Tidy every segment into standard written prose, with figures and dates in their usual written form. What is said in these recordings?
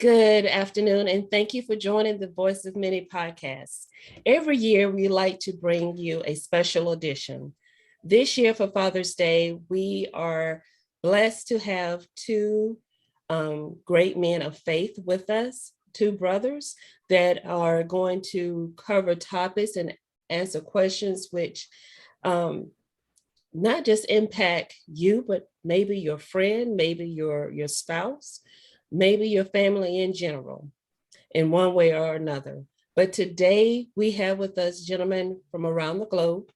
Good afternoon, and thank you for joining the Voice of Many podcast. Every year, we like to bring you a special edition. This year, for Father's Day, we are blessed to have two great men of faith with us, two brothers that are going to cover topics and answer questions which not just impact you, but maybe your friend, maybe your spouse, maybe your family in general, in one way or another. But today we have with us gentlemen from around the globe,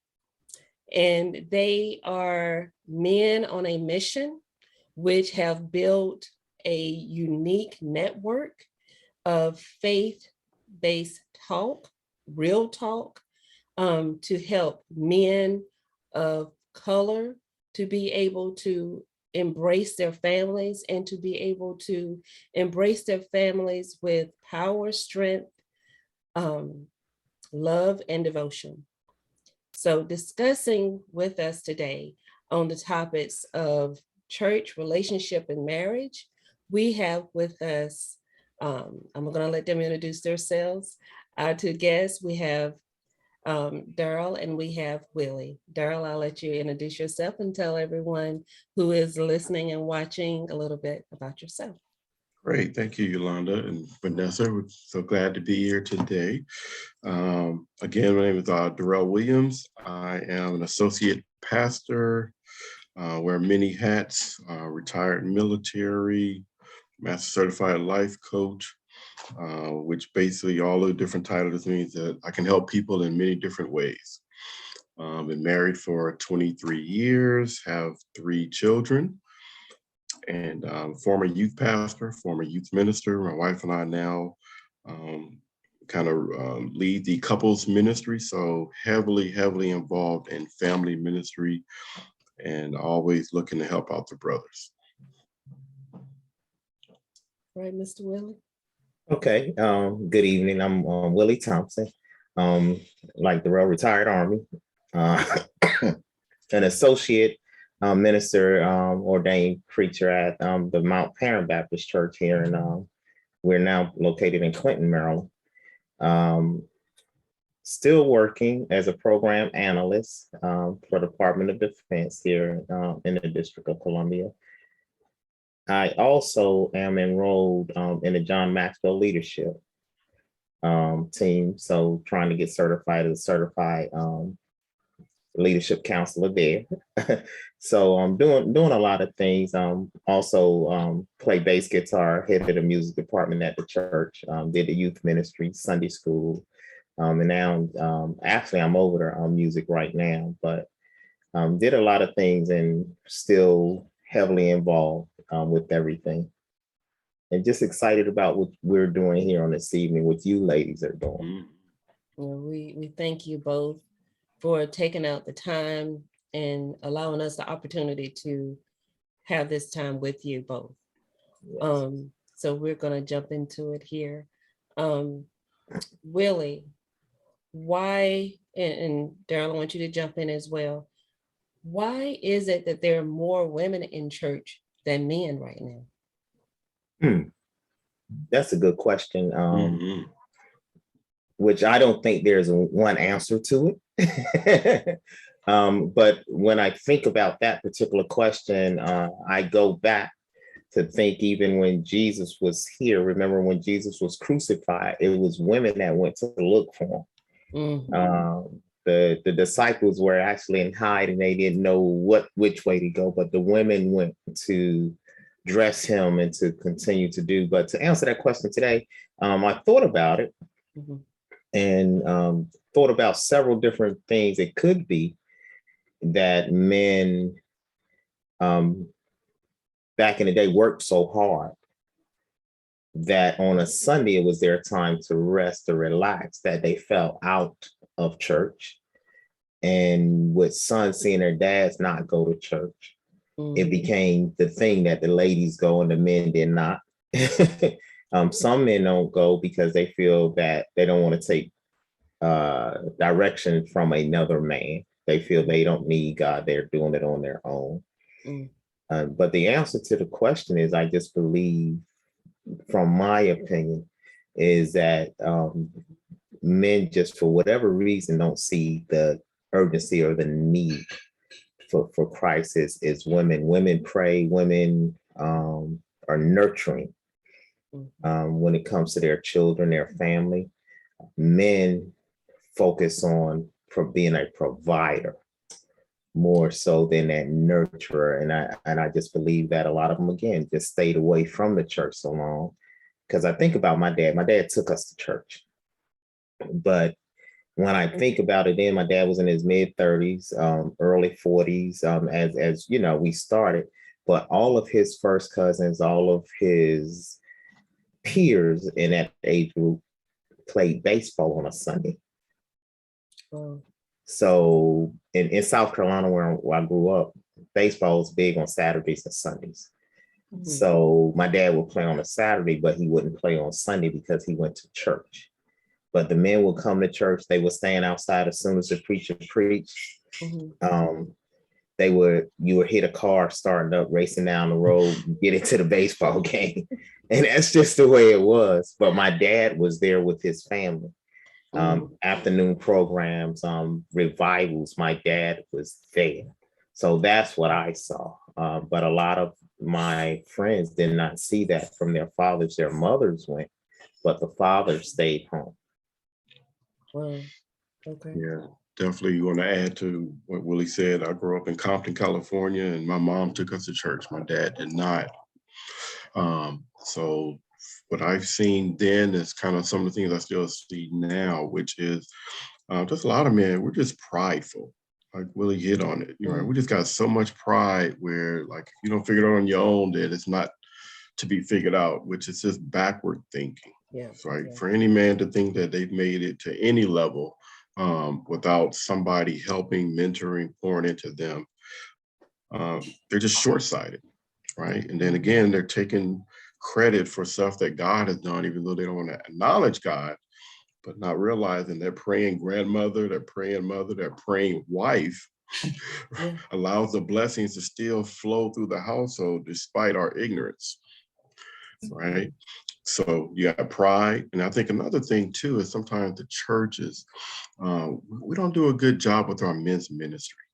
and they are men on a mission which have built a unique network of faith-based talk, real talk, to help men of color to be able to embrace their families and to be able to embrace their families with power, strength, love, and devotion. So discussing with us today on the topics of church, relationship, and marriage, we have with us, I'm gonna let them introduce themselves. Our two guests, we have Darrell and we have Willie. Darrell, I'll let you introduce yourself and tell everyone who is listening and watching a little bit about yourself. Great. Thank you, Yolanda and Vanessa. We're so glad to be here today. Again, my name is Darrell Williams. I am an associate pastor, wear many hats, retired military, master certified life coach, which basically all the different titles means that I can help people in many different ways. Been married for 23 years, have 3 children, and former youth pastor, former youth minister. My wife and I now lead the couples ministry, so heavily involved in family ministry and always looking to help out the brothers. All right, Mr. Willie. Okay, good evening. I'm Willie Thompson, like Darrell, retired Army, an associate minister, ordained preacher at the Mount Parent Baptist Church here, and we're now located in Clinton, Maryland. Still working as a program analyst for the Department of Defense here in the District of Columbia. I also am enrolled in the John Maxwell Leadership team, so trying to get certified as a certified leadership counselor there. So I'm doing a lot of things. Also play bass guitar, head of the music department at the church. Did the youth ministry, Sunday school, and now actually I'm over the music right now. But did a lot of things and still heavily involved with everything. And just excited about what we're doing here on this evening, what you ladies are doing. Well, we thank you both for taking out the time and allowing us the opportunity to have this time with you both. Yes. So we're going to jump into it here. Willie, why, and Darrell, I want you to jump in as well. Why is it that there are more women in church than men right now? That's a good question. Which I don't think there's one answer to it. But when I think about that particular question, I go back to think even when Jesus was here. Remember when Jesus was crucified, it was women that went to look for him. The disciples were actually in hide and they didn't know which way to go, but the women went to dress him and to continue to do. But to answer that question today, I thought about it and thought about several different things it could be that men back in the day worked so hard that on a Sunday it was their time to rest, to relax, that they fell out of church. And with sons seeing their dads not go to church, it became the thing that the ladies go and the men did not. Some men don't go because they feel that they don't want to take direction from another man. They feel they don't need God. They're doing it on their own. But the answer to the question is, I just believe from my opinion, is that men just for whatever reason don't see the urgency or the need for Christ is women. Women pray, women are nurturing when it comes to their children, their family. Men focus on being a provider more so than that nurturer. And I just believe that a lot of them, again, just stayed away from the church so long. Because I think about my dad. My dad took us to church. But when I think about it, then my dad was in his mid 30s, early 40s, as you know, we started. But all of his first cousins, all of his peers in that age group played baseball on a Sunday. Oh. So in South Carolina, where I grew up, baseball was big on Saturdays and Sundays. Mm-hmm. So my dad would play on a Saturday, but he wouldn't play on Sunday because he went to church. But the men would come to church. They would stand outside as soon as the preacher preached. Mm-hmm. You would hit a car starting up, racing down the road, get into the baseball game. And that's just the way it was. But my dad was there with his family. Afternoon programs, revivals, my dad was there. So that's what I saw. But a lot of my friends did not see that from their fathers. Their mothers went, but the fathers stayed home. Wow. Okay. Yeah, definitely want to add to what Willie said. I grew up in Compton, California, and my mom took us to church. My dad did not. So what I've seen then is kind of some of the things I still see now, which is just a lot of men, we're just prideful. Like Willie hit on it. You know, we just got so much pride where, like, if you don't figure it out on your own, then it's not to be figured out, which is just backward thinking. Yeah. So, right? Yeah. For any man to think that they've made it to any level without somebody helping, mentoring, pouring into them, they're just short-sighted, right? And then again, they're taking credit for stuff that God has done, even though they don't want to acknowledge God, but not realizing that praying grandmother, that praying mother, that praying wife allows the blessings to still flow through the household despite our ignorance, right? So you got pride. And I think another thing too is sometimes the churches, we don't do a good job with our men's ministry,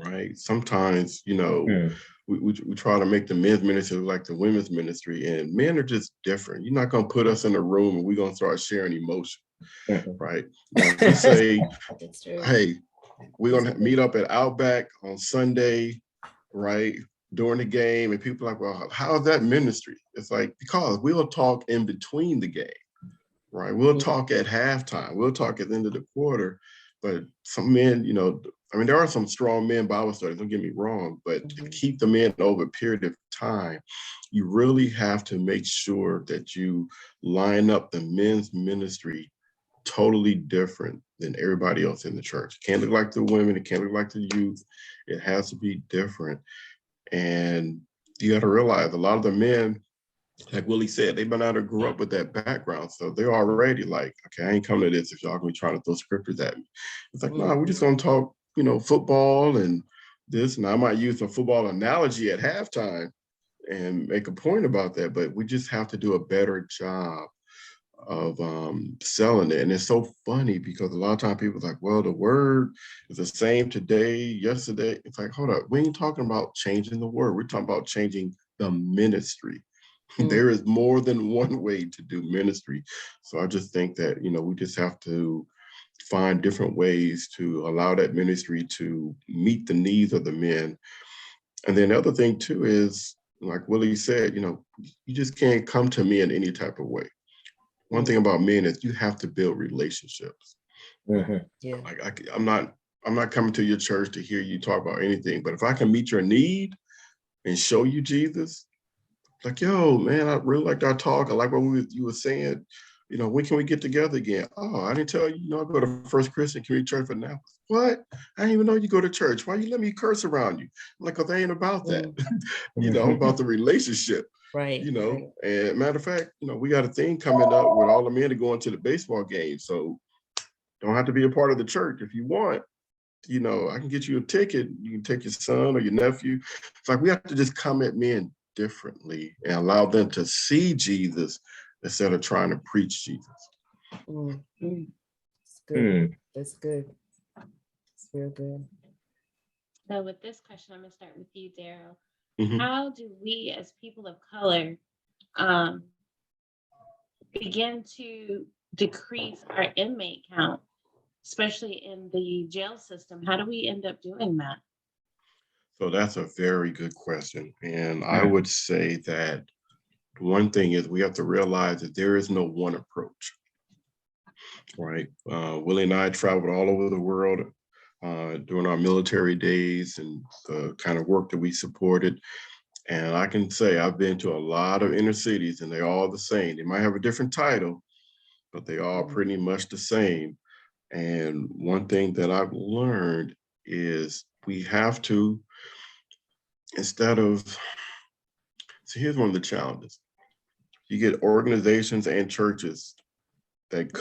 right? Sometimes, you know, we try to make the men's ministry like the women's ministry, and men are just different. You're not going to put us in a room and we're going to start sharing emotion, right? Now, we say, hey, we're going to meet up at Outback on Sunday, right, during the game, and people are like, well, how's that ministry? It's like, because we'll talk in between the game, right? We'll talk at halftime. We'll talk at the end of the quarter. But some men, you know, I mean, there are some strong men Bible studies, don't get me wrong, but to keep them in over a period of time, you really have to make sure that you line up the men's ministry totally different than everybody else in the church. It can't look like the women, it can't look like the youth. It has to be different. And you got to realize a lot of the men, like Willie said, they might not have grew up with that background. So they're already like, okay, I ain't coming to this if y'all gonna be trying to throw scriptures at me. It's like, no, we're just gonna talk, you know, football and this. And I might use a football analogy at halftime and make a point about that, but we just have to do a better job of selling it. And it's so funny because a lot of times people are like, well, the word is the same today, yesterday. It's like, hold up, we ain't talking about changing the word. We're talking about changing the ministry. There is more than one way to do ministry. So I just think that, you know, we just have to find different ways to allow that ministry to meet the needs of the men. And then the other thing too is, like Willie said, you know, you just can't come to me in any type of way. One thing about men is you have to build relationships. Yeah. Like I'm not coming to your church to hear you talk about anything, but if I can meet your need and show you Jesus, like, yo, man, I really liked our talk. I like what you were saying. You know, when can we get together again? Oh, I didn't tell you, you know, I go to First Christian Community Church for now. What? I didn't even know you go to church. Why you let me curse around you? I'm like, because I ain't about that. You know, about the relationship. Right. You know, right. And matter of fact, you know, we got a thing coming up with all the men to go into the baseball game. So don't have to be a part of the church if you want. You know, I can get you a ticket. You can take your son or your nephew. It's like we have to just come at men differently and allow them to see Jesus instead of trying to preach Jesus. It's good. That's good. It's real good. So with this question, I'm gonna start with you, Darrell. Mhm. How do we as people of color begin to decrease our inmate count, especially in the jail system? How do we end up doing that? So that's a very good question. And I would say that one thing is we have to realize that there is no one approach, right? Willie and I traveled all over the world during our military days and the kind of work that we supported. And I can say I've been to a lot of inner cities and they're all the same. They might have a different title, but they all pretty much the same. And one thing that I've learned is we have to, instead of, so here's one of the challenges. You get organizations and churches that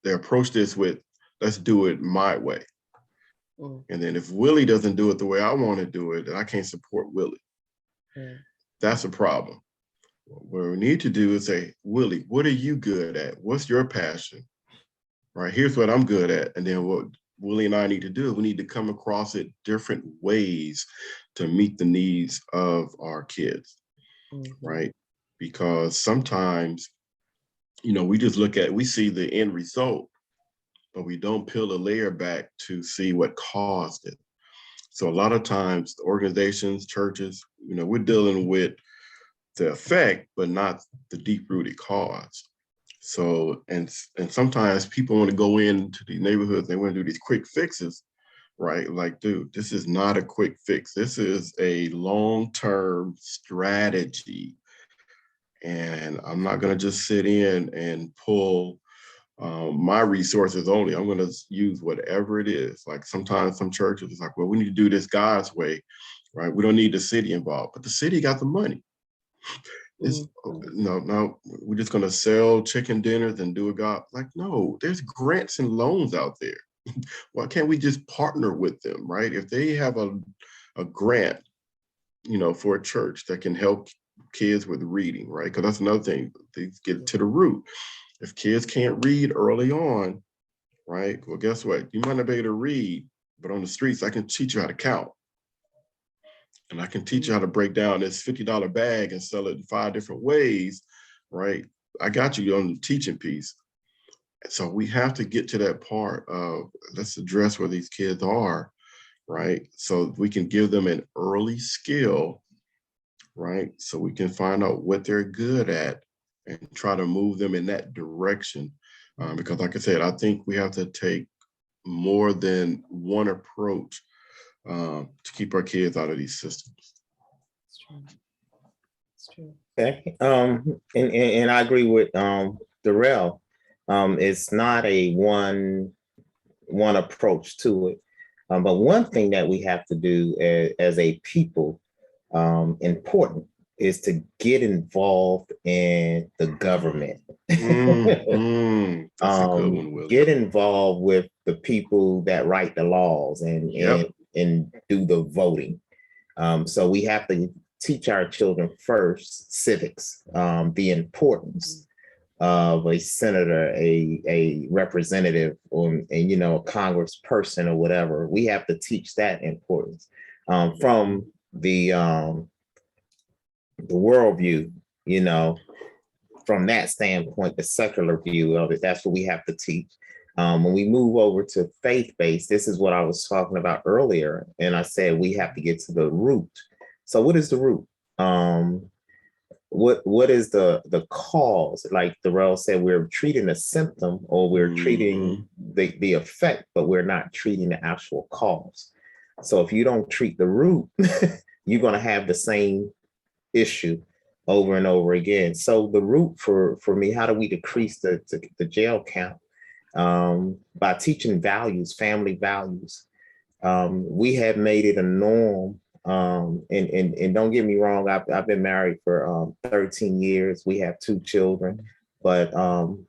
they approach this with, let's do it my way. And then if Willie doesn't do it the way I want to do it, then I can't support Willie. That's a problem. What we need to do is say, Willie, what are you good at? What's your passion? Right, here's what I'm good at. And then what Willie and I need to do, we need to come across it different ways to meet the needs of our kids, right? Because sometimes, we just we see the end result, but we don't peel a layer back to see what caused it. So a lot of times organizations, churches, we're dealing with the effect, but not the deep-rooted cause. So, and sometimes people want to go into the neighborhoods, they want to do these quick fixes, right? Like, dude, this is not a quick fix. This is a long-term strategy. And I'm not going to just sit in and pull my resources only. I'm going to use whatever it is. Like sometimes some churches is like, well, we need to do this God's way, right? We don't need the city involved, but the city got the money. No, we're just going to sell chicken dinners and do a God. Like, no, there's grants and loans out there. Why can't we just partner with them, right? If they have a grant, for a church that can help kids with reading, right? Because that's another thing, they get to the root. If kids can't read early on, right? Well, guess what? You might not be able to read, but on the streets, I can teach you how to count. And I can teach you how to break down this $50 bag and sell it in 5 different ways, right? I got you on the teaching piece. So we have to get to that part of let's address where these kids are, right? So we can give them an early skill, right? So we can find out what they're good at and try to move them in that direction. Because like I said, I think we have to take more than one approach to keep our kids out of these systems. It's true. Okay. And I agree with Darrell. It's not a one approach to it. But one thing that we have to do as a people, important, is to get involved in the government. That's a good one, Will. Get involved with the people that write the laws and do the voting. So we have to teach our children first civics, the importance of a senator, a representative, or a congressperson or whatever. We have to teach that importance from the worldview, from that standpoint, the secular view of it. That's what we have to teach. When we move over to faith-based, this is what I was talking about earlier, and I said we have to get to the root. So what is the root? What is the cause? Like Darrell said, we're treating a symptom, or we're treating the effect, but we're not treating the actual cause. So if you don't treat the root, you're going to have the same issue over and over again. So the root for me, how do we decrease the jail count? By teaching values, family values. We have made it a norm. And don't get me wrong, I've been married for 13 years. We have 2 children, but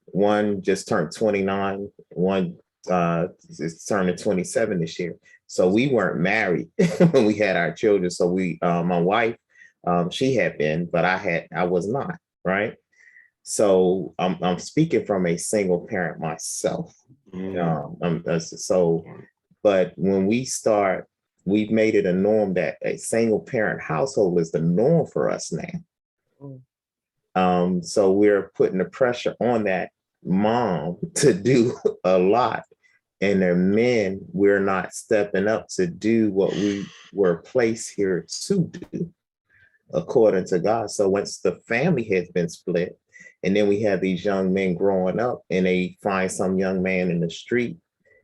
one just turned 29. One is turning 27 this year. So we weren't married when we had our children. So my wife She had been, but I was not, right? So I'm speaking from a single parent myself. So, but when we've made it a norm that a single parent household is the norm for us now. So we're putting the pressure on that mom to do a lot. And the men, we're not stepping up to do what we were placed here to do according to God. So once the family has been split, and then we have these young men growing up and they find some young man in the street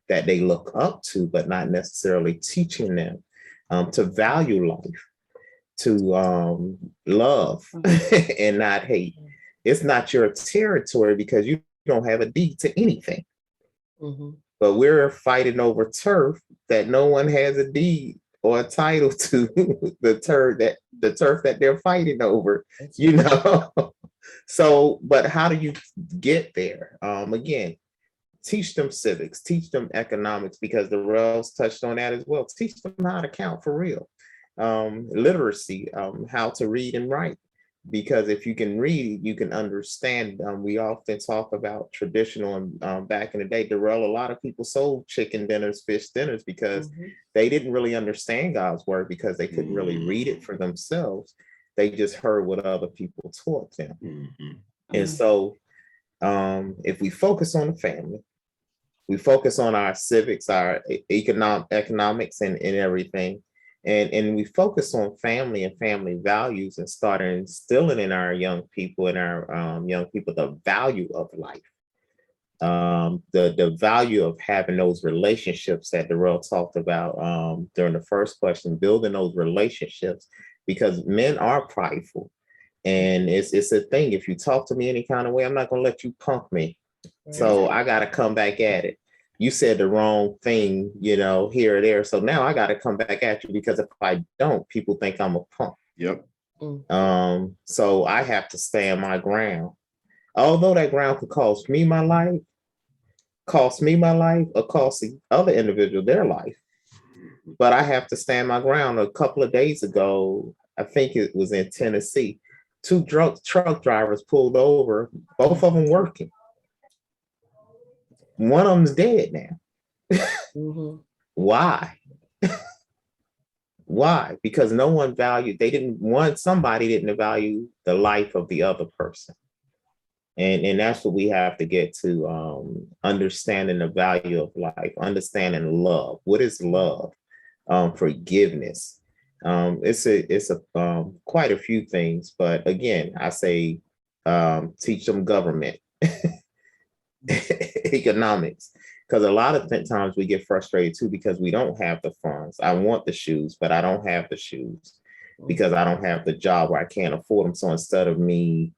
that they look up to, but not necessarily teaching them to value life, to love and not hate. It's not your territory because you don't have a deed to anything. But we're fighting over turf that no one has a deed or a title to the turf that they're fighting over, you know. So, but how do you get there? Again, teach them civics, teach them economics, because the Darrell's touched on that as well. Teach them how to count for real. Literacy, how to read and write. Because if you can read, you can understand. We often talk about traditional and back in the day, Darrell, a lot of people sold chicken dinners, fish dinners, because they didn't really understand God's word because they couldn't really read it for themselves. They just heard what other people taught them. And so if we focus on the family, we focus on our civics, our economics and everything, and we focus on family and family values and start instilling in our young people the value of life, the value of having those relationships that Darrell talked about during the first question, building those relationships, because men are prideful, and it's a thing. If you talk to me any kind of way, I'm not going to let you punk me. So I got to come back at it. You said the wrong thing, here or there. So now I got to come back at you, because if I don't, people think I'm a punk. Yep. So I have to stand my ground. Although that ground could cost me my life, or cost the other individual their life. But I have to stand my ground. A couple of days ago, I think it was in Tennessee, 2 truck drivers pulled over, both of them working. One of them's dead now. Why? Why? Because no one valued, somebody didn't value the life of the other person. And that's what we have to get to, understanding the value of life, understanding love. What is love? Forgiveness. It's quite a few things, but again, I say teach them government. Economics, because a lot of times we get frustrated too because we don't have the funds. I want the shoes, but I don't have the shoes because I don't have the job where I can't afford them. So instead of me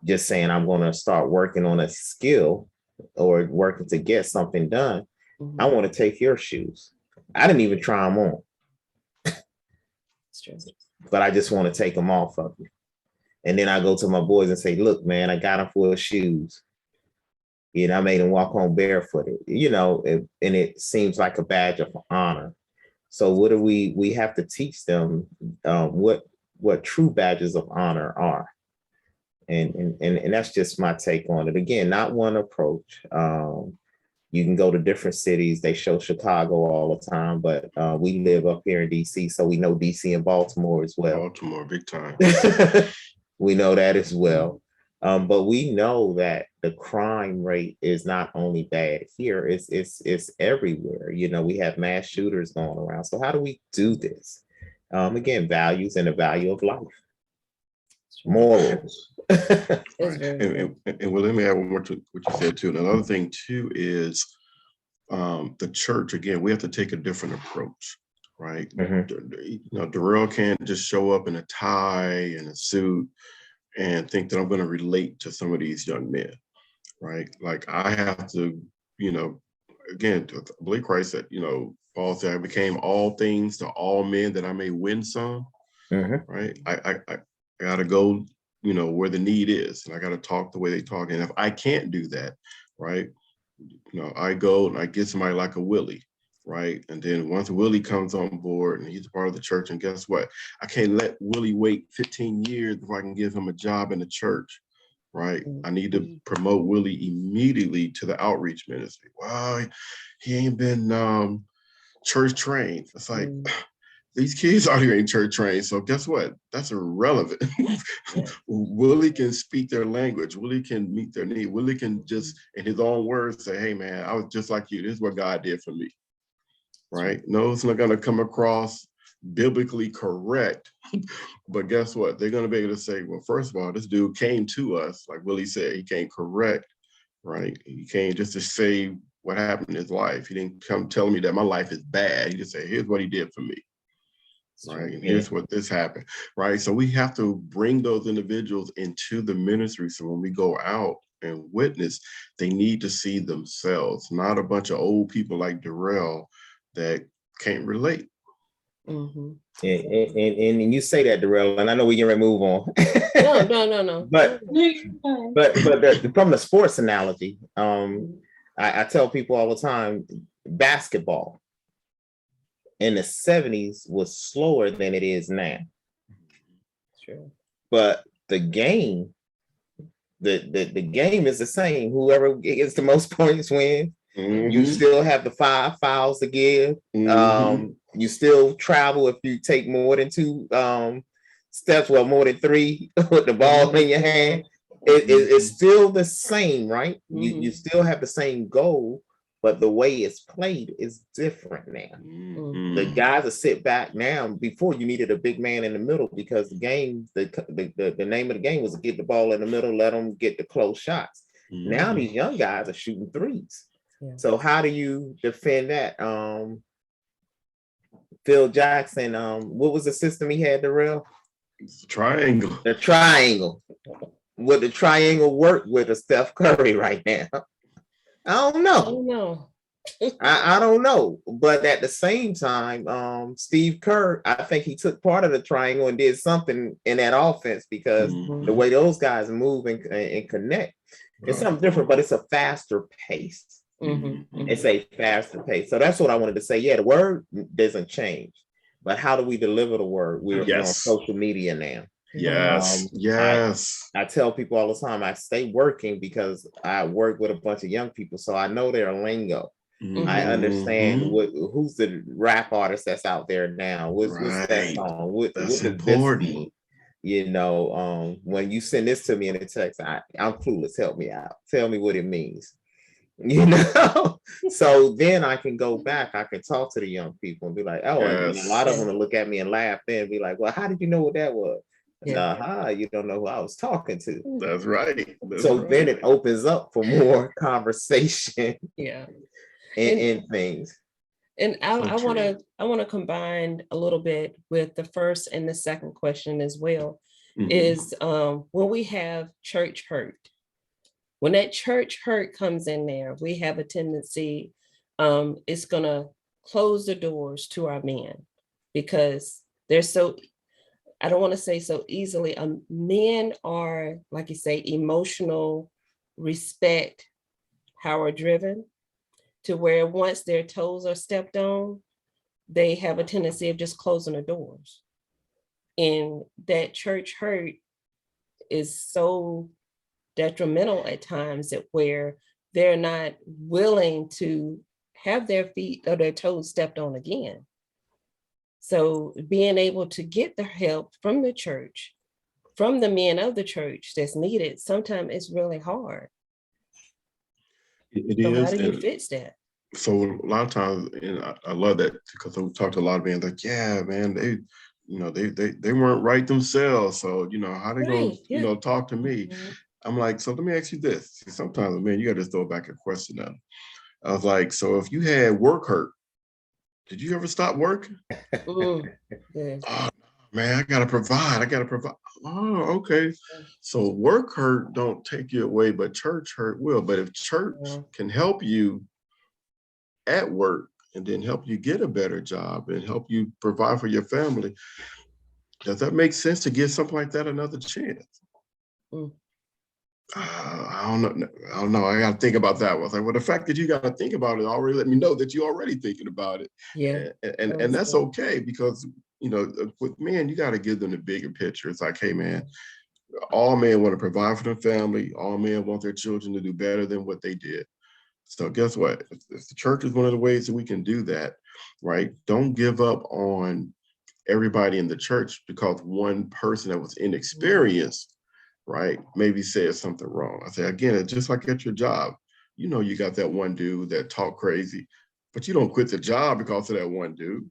just saying I'm going to start working on a skill or working to get something done, I want to take your shoes. I didn't even try them on, but I just want to take them off of you. And then I go to my boys and say, look, man, I got them for shoes. I made them walk home barefooted, and it seems like a badge of honor. So what do we have to teach them what true badges of honor are. And that's just my take on it. Again, not one approach. You can go to different cities. They show Chicago all the time, but we live up here in DC, so we know DC and Baltimore as well. Baltimore, big time. We know that as well. But we know that the crime rate is not only bad here, it's everywhere. We have mass shooters going around. So how do we do this? Again, values and the value of life. Morals. And well, let me add one more to what you said too. And another thing too is the church, again, we have to take a different approach, right? Darrell can't just show up in a tie and a suit and think that I'm going to relate to some of these young men, right? Like I have to, again, to believe Christ said, Paul said, I became all things to all men that I may win some, right? I got to go, where the need is, and I got to talk the way they talk. And if I can't do that, right, I go and I get somebody like a Willie, right? And then once Willie comes on board and he's a part of the church, and guess what? I can't let Willie wait 15 years before I can give him a job in the church, right? I need to promote Willie immediately to the outreach ministry. Well, he ain't been church trained. It's like, these kids out here ain't church trained. So guess what? That's irrelevant. Willie can speak their language. Willie can meet their need. Willie can just, in his own words, say, hey, man, I was just like you. This is what God did for me, right? No, it's not going to come across biblically correct. But guess what? They're going to be able to say, well, first of all, this dude came to us. Like Willie said, he came correct, right? He came just to say what happened in his life. He didn't come telling me that my life is bad. He just said, here's what he did for me. Right. And here's what this happened. Right. So we have to bring those individuals into the ministry. So when we go out and witness, they need to see themselves, not a bunch of old people like Darrell that can't relate. And you say that, Darrell, and I know we can move on. No. But from the sports analogy, I tell people all the time, basketball in the 70s was slower than it is now. Sure. But the game, the game is the same. Whoever gets the most points wins. You still have the 5 fouls to give. You still travel if you take more than 2 steps, well, more than 3 with the ball in your hand. It's still the same, right? You still have the same goal, but the way it's played is different now. The guys that sit back now, before you needed a big man in the middle because the game, the name of the game was to get the ball in the middle, let them get the close shots. Now these young guys are shooting threes. So how do you defend that? Phil Jackson, what was the system he had, Darrell? Triangle. The triangle. Would the triangle work with a Steph Curry right now? I don't know. I don't know. But at the same time, Steve Kerr, I think he took part of the triangle and did something in that offense because the way those guys move and connect, it's something different, but it's a faster pace. It's a faster pace. So that's what I wanted to say. Yeah, the word doesn't change, but how do we deliver the word? We're on social media now. Yes. I tell people all the time, I stay working because I work with a bunch of young people, so I know their lingo. I understand who's the rap artist that's out there now. What's that song? That's important. You know, when you send this to me in a text, I'm clueless. Help me out. Tell me what it means. You know, so then I can go back. I can talk to the young people and be like, oh, and a lot of them will look at me and laugh. Then be like, well, how did you know what that was? You don't know who I was talking to. That's right. Then it opens up for more conversation. And things. And I want to combine a little bit with the first and the second question as well. Is when we have church hurt. When that church hurt comes in there, we have a tendency, it's going to close the doors to our men because they're so, I don't want to say so easily, men are, like you say, emotional, respect, power driven, to where once their toes are stepped on, they have a tendency of just closing the doors. And that church hurt is so detrimental at times that where they're not willing to have their feet or their toes stepped on again. So being able to get the help from the church, from the men of the church that's needed, sometimes it's really hard. It is. How do you fix that? So a lot of times, and I love that because we talked to a lot of men like, yeah, man, they weren't right themselves. So, how they gonna, talk to me? I'm like, so let me ask you this. Sometimes, man, you got to throw back a question at them. I was like, so if you had work hurt, did you ever stop working? Oh, man, I got to provide. Oh, okay. So work hurt don't take you away, but church hurt will. But if church can help you at work and then help you get a better job and help you provide for your family, does that make sense to give something like that another chance? I don't know. I don't know. I got to think about that one. I was like, well, the fact that you got to think about it already let me know that you're already thinking about it, Yeah. and that's okay because with men, you got to give them the bigger picture. It's like, hey, man, all men want to provide for their family. All men want their children to do better than what they did. So guess what? If the church is one of the ways that we can do that, right? Don't give up on everybody in the church because one person that was inexperienced, right, maybe said something wrong. I say again, it's just like at your job. You got that one dude that talk crazy, but you don't quit the job because of that one dude.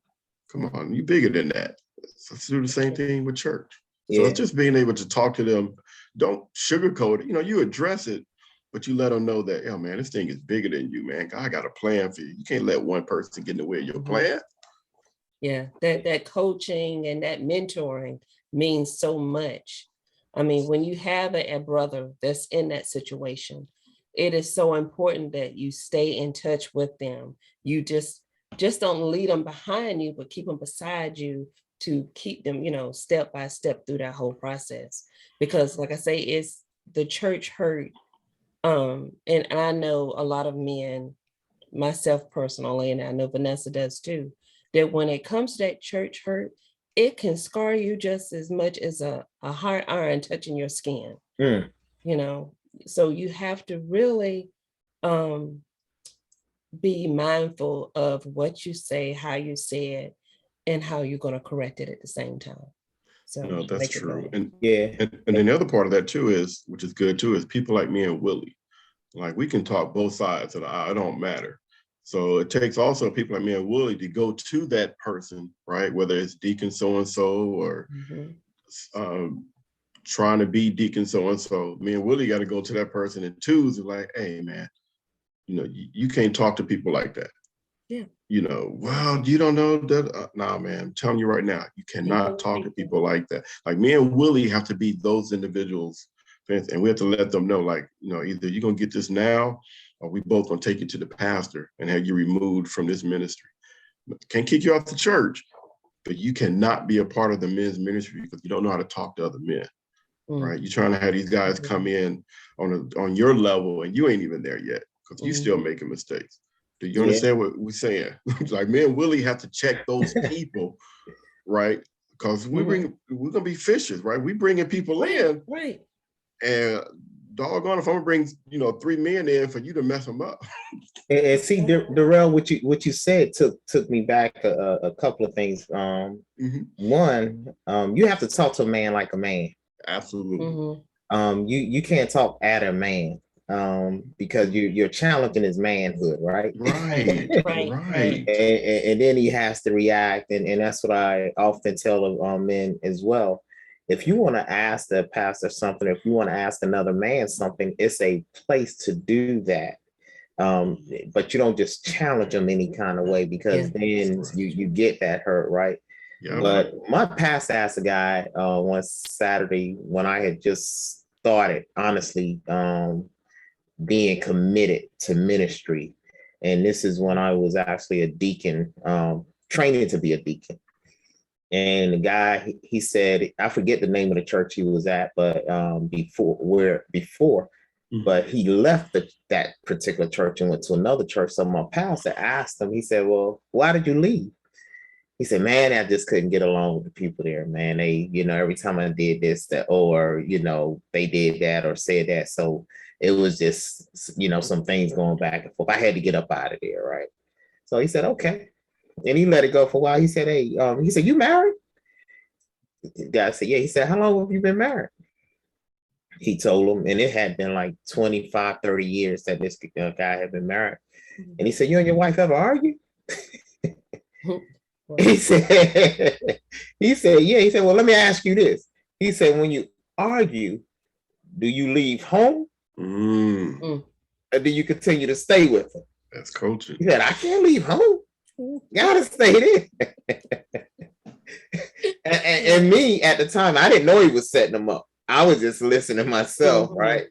Come on, you bigger than that. So let's do the same thing with church. So it's just being able to talk to them. Don't sugarcoat it. You address it, but you let them know that, oh man, this thing is bigger than you, man. God got a plan for you. You can't let one person get in the way of your plan. Yeah, that coaching and that mentoring means so much. I mean, when you have a brother that's in that situation, it is so important that you stay in touch with them. You just don't lead them behind you, but keep them beside you to keep them, step by step through that whole process. Because like I say, it's the church hurt. And I know a lot of men, myself personally, and I know Vanessa does too, that when it comes to that church hurt, it can scar you just as much as a hard iron touching your skin. So you have to really be mindful of what you say, how you say it, and how you're going to correct it at the same time. So That's true. And Yeah. and then the other part of that too is, which is good too, is people like me and Willie. Like we can talk both sides of the aisle, it don't matter. So it takes also people like me and Willie to go to that person, right? Whether it's Deacon so-and-so or trying to be Deacon so-and-so. Me and Willie got to go to that person in twos and like, hey man, you can't talk to people like that. Yeah. Well, you don't know that. Nah, man, I'm telling you right now, you cannot talk to people like that. Like me and Willie have to be those individuals, and we have to let them know, like, either you're going to get this now or we both going to take you to the pastor and have you removed from this ministry. Can't kick you off the church, but you cannot be a part of the men's ministry because you don't know how to talk to other men, right? You're trying to have these guys come in on your level and you ain't even there yet because you still making mistakes. Do you understand what we're saying? Like me and Willie have to check those people, right? Because we're gonna be fishers, right? We bringing people in, right? And doggone, if I'm gonna bring 3 men in for you to mess them up. And see, Darrell, what you said took me back a couple of things. One, you have to talk to a man like a man. Absolutely. You can't talk at a man. Because you're challenging his manhood, right? Right. And then he has to react, and that's what I often tell men as well. If you want to ask the pastor something, if you want to ask another man something, it's a place to do that. But you don't just challenge them any kind of way because then you get that hurt, right? Yeah. But my pastor asked a guy one Saturday when I had just started, honestly, being committed to ministry. And this is when I was actually a deacon, training to be a deacon. And the guy, he said, I forget the name of the church he was at, but but he left that particular church and went to another church. So my pastor asked him, he said, well, why did you leave? He said, man, I just couldn't get along with the people there, man. They, every time I did this, that, or, they did that or said that. So it was just, some things going back and forth. I had to get up out of there, right? So he said, okay. And he let it go for a while. He said, hey, he said, you married? The guy said, yeah. He said, how long have you been married? He told him, and it had been like 25, 30 years that this guy had been married. And he said, you and your wife ever argue? He said, yeah. He said, well, let me ask you this. He said, when you argue, do you leave home? Or do you continue to stay with him? That's coaching. He said, I can't leave home. Gotta stay there. and me at the time, I didn't know he was setting them up. I was just listening myself, right?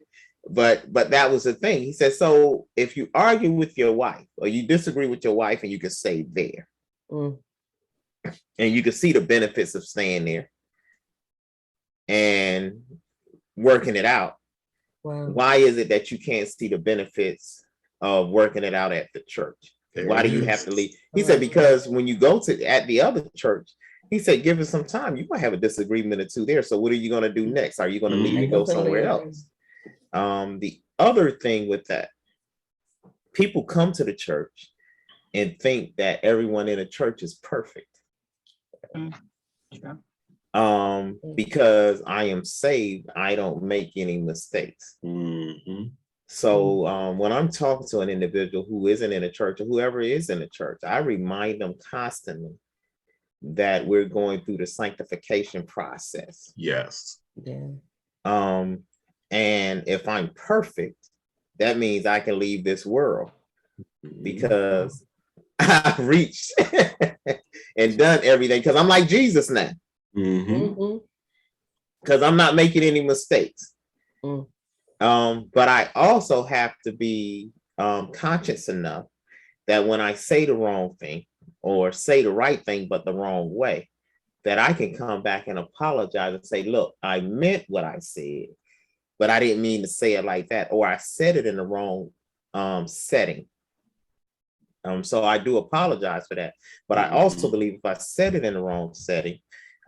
But that was the thing. He said, so if you argue with your wife or you disagree with your wife, and you can stay there. And you can see the benefits of staying there and working it out. Wow. Why is it that you can't see the benefits of working it out at the church? There Why it do you is. have to leave? He said, because when you go to at the other church, he said, give it some time. You might have a disagreement or two there. So what are you going to do next? Are you going to leave I and go completely somewhere agree. else? The other thing with that, people come to the church and think that everyone in a church is perfect. Because I am saved, I don't make any mistakes. Mhm. So when I'm talking to an individual who isn't in a church or whoever is in a church, I remind them constantly that we're going through the sanctification process. Yes. Yeah. And if I'm perfect, that means I can leave this world because I've reached and done everything because I'm like Jesus now. Mhm. Because I'm not making any mistakes. Mm. But I also have to be conscious enough that when I say the wrong thing or say the right thing, but the wrong way, that I can come back and apologize and say, look, I meant what I said, but I didn't mean to say it like that, or I said it in the wrong setting. So I do apologize for that. But I also believe if I said it in the wrong setting,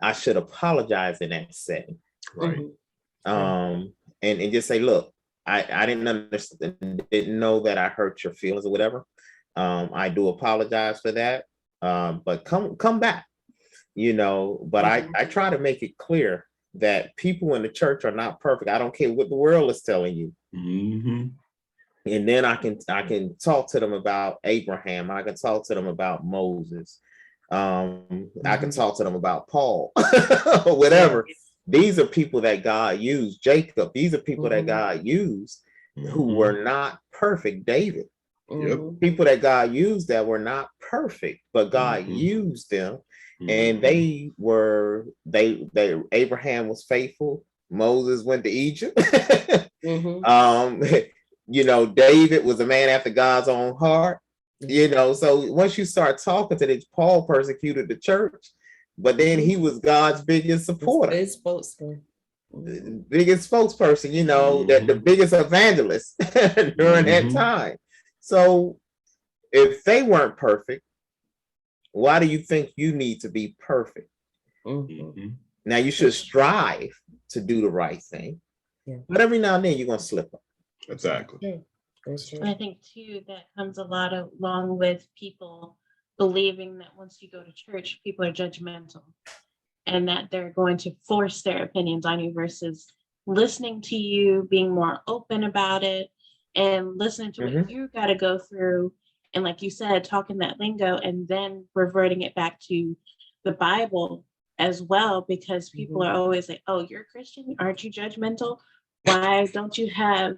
I should apologize in that setting. Right. And just say, look, I didn't understand, didn't know that I hurt your feelings or whatever. I do apologize for that. But come back, but I try to make it clear that people in the church are not perfect. I don't care what the world is telling you. Mhm. And then I can talk to them about Abraham. I can talk to them about Moses. I can talk to them about Paul, whatever. These are people that God used. Jacob. These are people that God used who were not perfect. David. Yep. People that God used that were not perfect, but God used them, and they Abraham was faithful. Moses went to Egypt. David was a man after God's own heart. So once you start talking to this, Paul persecuted the church, but then he was God's biggest supporter, biggest spokesperson, that the biggest evangelist during that time. So if they weren't perfect, why do you think you need to be perfect? Now you should strive to do the right thing, but every now and then you're going to slip up. Exactly. And I think too that comes a lot along with people believing that once you go to church, people are judgmental and that they're going to force their opinions on you versus listening to you, being more open about it, and listening to what you got to go through. And like you said, talking that lingo and then reverting it back to the Bible as well, because people are always like, oh, you're a Christian? Aren't you judgmental? Why don't you have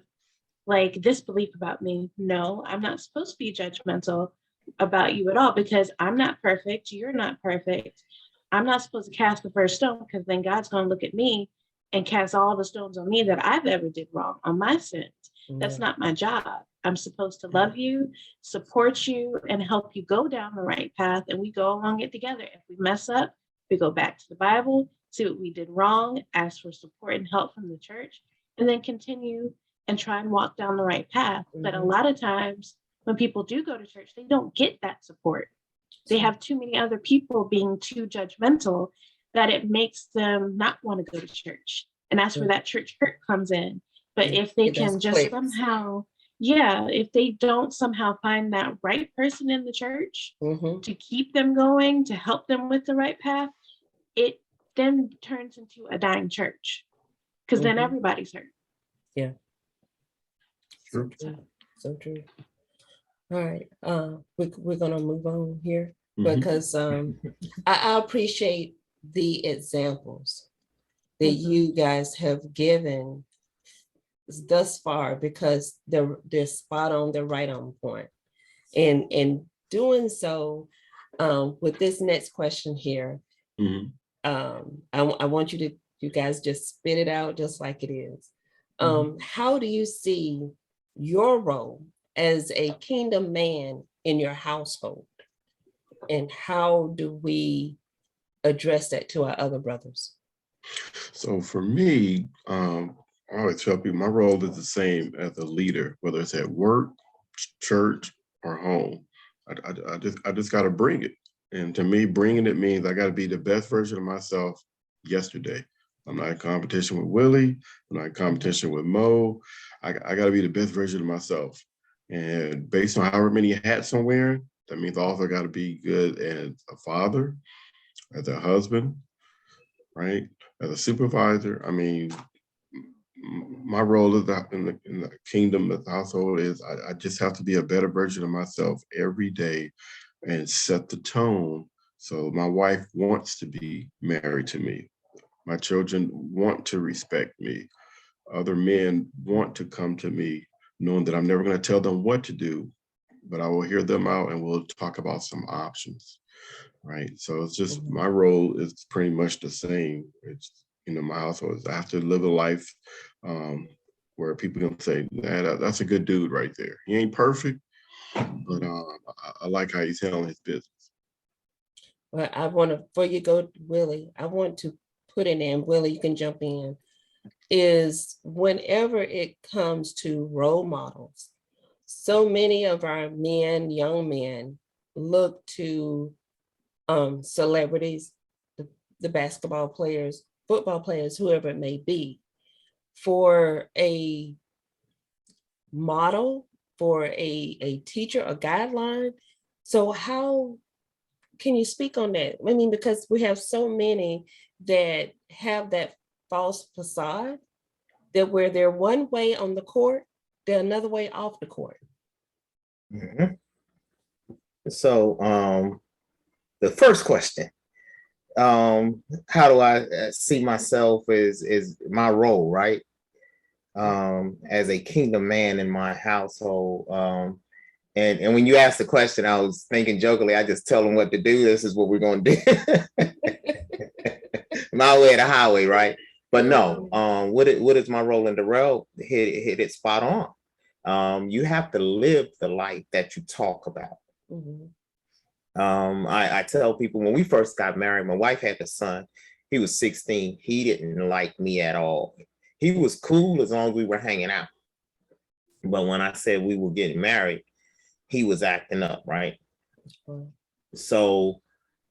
like this belief about me? No, I'm not supposed to be judgmental about you at all because I'm not perfect. You're not perfect. I'm not supposed to cast the first stone because then God's going to look at me and cast all the stones on me that I've ever did wrong, on my sins. That's not my job. I'm supposed to love you, support you, and help you go down the right path. And we go along it together. If we mess up, we go back to the Bible, see what we did wrong, ask for support and help from the church, and then continue and try and walk down the right path. But a lot of times when people do go to church, they don't get that support. They have too many other people being too judgmental that it makes them not want to go to church. And that's where that church hurt comes in. But if they can just somehow, if they don't somehow find that right person in the church to keep them going, to help them with the right path, it then turns into a dying church because then everybody's hurt. Yeah. So true. All right. We're gonna move on here because I appreciate the examples that you guys have given thus far because they're spot on, they're right on point. And doing so, with this next question here, I want you guys just spit it out just like it is. How do you see your role as a kingdom man in your household? And how do we address that to our other brothers? So for me, I always tell people my role is the same as a leader, whether it's at work, church, or home. I just got to bring it. And to me, bringing it means I got to be the best version of myself yesterday. I'm not in competition with Willie. I'm not in competition with Mo. I got to be the best version of myself. And based on however many hats I'm wearing, that means I also got to be good as a father, as a husband, right? As a supervisor. I mean, my role is in the kingdom of the household is I just have to be a better version of myself every day and set the tone. So my wife wants to be married to me. My children want to respect me. Other men want to come to me knowing that I'm never going to tell them what to do, but I will hear them out and we'll talk about some options. Right. So it's just my role is pretty much the same. It's, my household is I have to live a life where people can say, nah, that's a good dude right there. He ain't perfect, but I like how he's handling his business. Well, I want to, before you go, Willie, I want to put in, and Willie, you can jump in, is whenever it comes to role models, so many of our men, young men, look to celebrities, the basketball players, football players, whoever it may be, for a model, for a teacher, a guideline. So how can you speak on that? I mean, because we have so many that have that false facade that where they're one way on the court, they're another way off the court. Mm-hmm. So the first question, how do I see myself is my role, right? As a kingdom man in my household. And when you asked the question, I was thinking jokingly, I just tell them what to do. This is what we're going to do. My way or the highway, right? But no, what is my role in Darrell? Hit it spot on. You have to live the life that you talk about. Mm-hmm. I tell people when we first got married, my wife had a son. He was 16. He didn't like me at all. He was cool as long as we were hanging out. But when I said we were getting married, he was acting up, right? Mm-hmm. So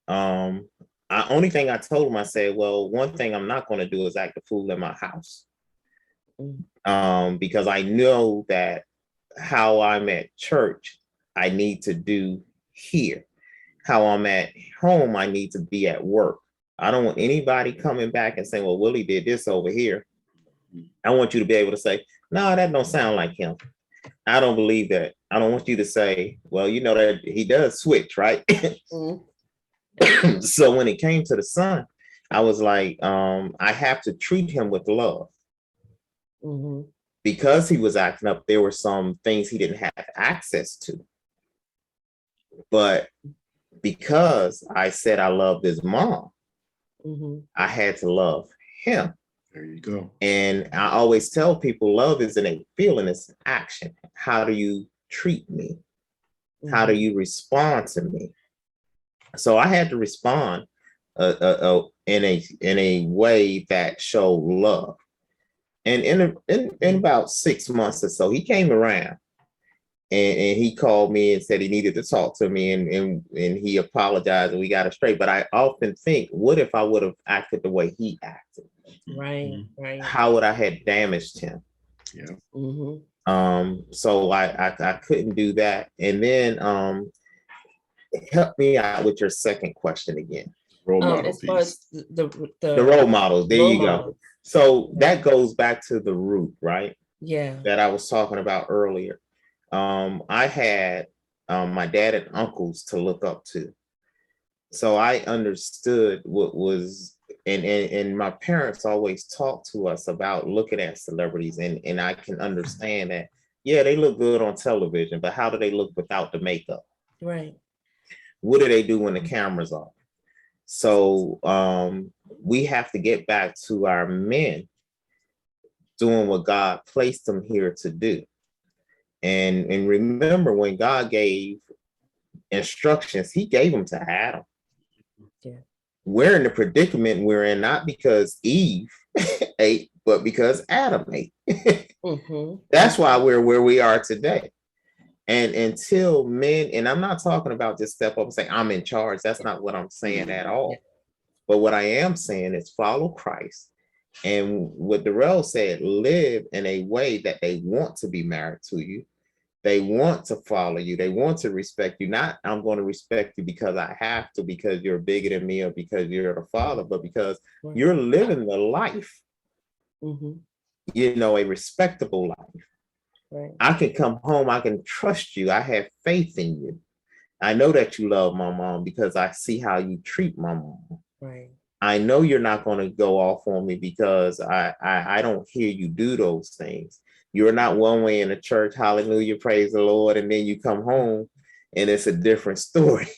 only thing I told him, I said, well, one thing I'm not going to do is act a fool in my house. Because I know that how I'm at church, I need to do here. How I'm at home, I need to be at work. I don't want anybody coming back and saying, well, Willie did this over here. I want you to be able to say, no, that don't sound like him. I don't believe that. I don't want you to say, well, you know that he does switch, right? So when it came to the son, I was like, I have to treat him with love. Mm-hmm. Because he was acting up, there were some things he didn't have access to. But because I said I loved his mom, Mm-hmm. I had to love him. There you go. And I always tell people love isn't a feeling, it's action. How do you treat me? How do you respond to me? So I had to respond in a way that showed love. And in about 6 months or so, he came around and he called me and said he needed to talk to me and he apologized and we got it straight. But I often think, what if I would have acted the way he acted? Right. How would I have damaged him? Yeah. Mm-hmm. So I couldn't do that. And then help me out with your second question again. Role model As far as piece. The role models. There you go. So that goes back to the root, right? Yeah. That I was talking about earlier. I had my dad and uncles to look up to. So I understood what was, and my parents always talked to us about looking at celebrities, and I can understand that, yeah, they look good on television, but how do they look without the makeup? Right. What do they do when the camera's off? So we have to get back to our men doing what God placed them here to do. And remember, when God gave instructions, he gave them to Adam. Yeah. We're in the predicament we're in, not because Eve ate, but because Adam ate. Mhm. That's why we're where we are today. And until men, and I'm not talking about just step up and say, I'm in charge. That's not what I'm saying at all. But what I am saying is follow Christ. And what Darrell said, live in a way that they want to be married to you. They want to follow you. They want to respect you. Not, I'm going to respect you because I have to, because you're bigger than me or because you're the father, but because you're living the life, Mhm. a respectable life. Right. I can come home. I can trust you. I have faith in you. I know that you love my mom because I see how you treat my mom. Right. I know you're not going to go off on me because I don't hear you do those things. You're not one way in the church, hallelujah, praise the Lord, and then you come home and it's a different story.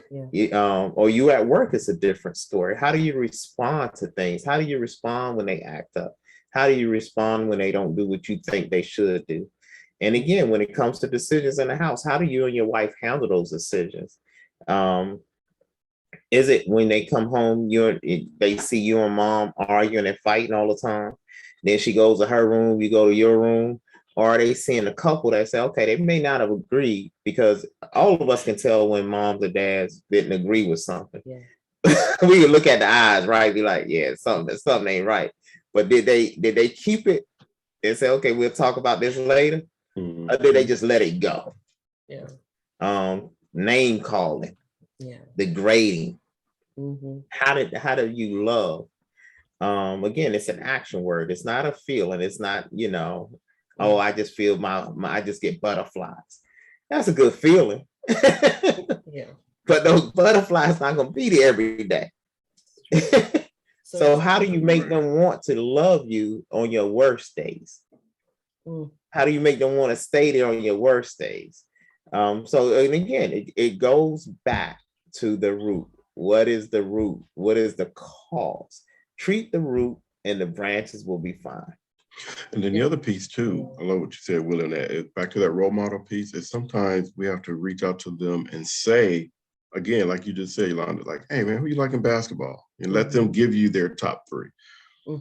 Yeah. Or you at work, it's a different story. How do you respond to things? How do you respond when they act up? How do you respond when they don't do what you think they should do? And again, when it comes to decisions in the house, how do you and your wife handle those decisions? Is it when they come home, they see you and mom arguing and fighting all the time? Then she goes to her room, you go to your room, or are they seeing a couple that say, okay, they may not have agreed, because all of us can tell when moms or dads didn't agree with something. Yeah. We can look at the eyes, right? Be like, yeah, something ain't right. But did they keep it and say, okay, we'll talk about this later? Or did they just let it go? Yeah. Name calling, Yeah. degrading. Mm-hmm. How do you love? Again, it's an action word. It's not a feeling. It's not, oh, I just feel I just get butterflies. That's a good feeling. Yeah. But those butterflies not gonna be there every day. So how do you make them want to love you on your worst days? How do you make them want to stay there on your worst days? So, and again, it goes back to the root. What is the root? What is the cause? Treat the root and the branches will be fine. And then the other piece too, I love what you said, Willie, that back to that role model piece, is sometimes we have to reach out to them and say, again, like you just said, Yolanda, like, hey man, who you like in basketball? And let them give you their top three.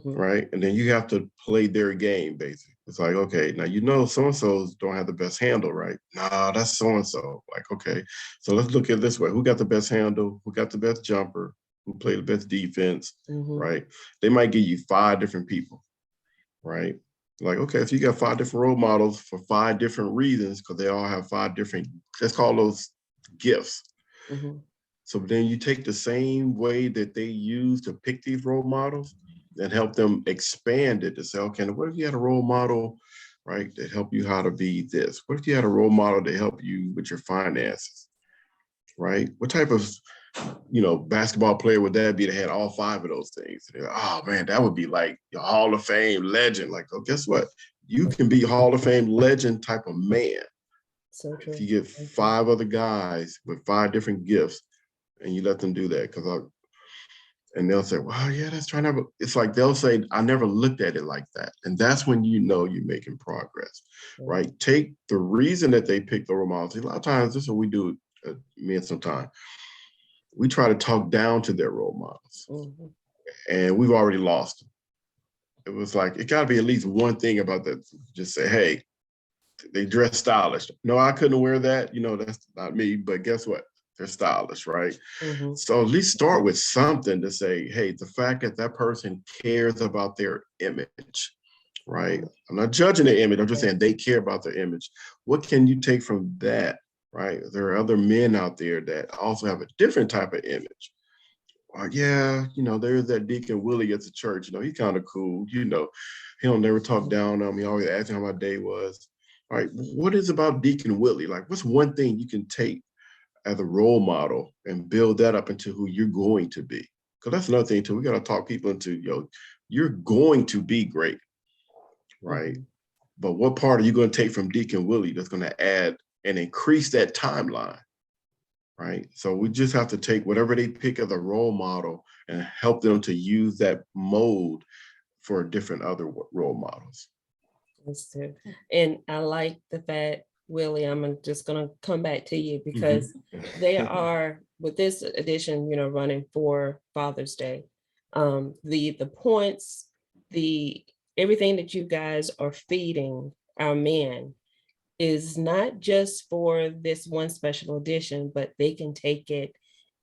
Right. And then you have to play their game, basically. It's like, okay, now so-and-so's don't have the best handle, right? Nah, that's so-and-so. Like, okay, so let's look at it this way. Who got the best handle? Who got the best jumper? Who played the best defense? Right? They might give you 5 different people, right? Like, okay, if you got 5 different role models for 5 different reasons, because they all have 5 different, let's call those gifts. So then you take the same way that they use to pick these role models and help them expand it to say, okay, what if you had a role model, right, that help you how to be this? What if you had a role model to help you with your finances, right? What type of, basketball player would that be that had all 5 of those things? Oh man, that would be like your Hall of Fame legend. Like, oh, guess what? You can be Hall of Fame legend type of man. So true. If you get 5 other guys with 5 different gifts and you let them do that, and they'll say, well, yeah, that's trying to, it's like they'll say, I never looked at it like that. And that's when you know you're making progress, right? Take the reason that they pick the role models. A lot of times, this is what we do, me and sometimes, we try to talk down to their role models. And we've already lost them. It was like, it gotta be at least one thing about that. Just say, hey, they dress stylish. No, I couldn't wear that. That's not me, but guess what? They're stylish, right? So at least start with something to say, hey, the fact that that person cares about their image, right? I'm not judging the image. I'm just saying they care about their image. What can you take from that, right? There are other men out there that also have a different type of image. Yeah, there's that Deacon Willie at the church. He's kind of cool. He don't never talk down on me. He always asking how my day was. All right, what is about Deacon Willie? Like, what's one thing you can take as a role model and build that up into who you're going to be? Because that's another thing too. We got to talk people into, you're going to be great, right? But what part are you going to take from Deacon Willie that's going to add and increase that timeline, right? So we just have to take whatever they pick as a role model and help them to use that mode for different other role models. That's true. And I like the fact, Willie, I'm just going to come back to you because they are, with this edition, running for Father's Day, the points the everything that you guys are feeding our men is not just for this one special edition, but they can take it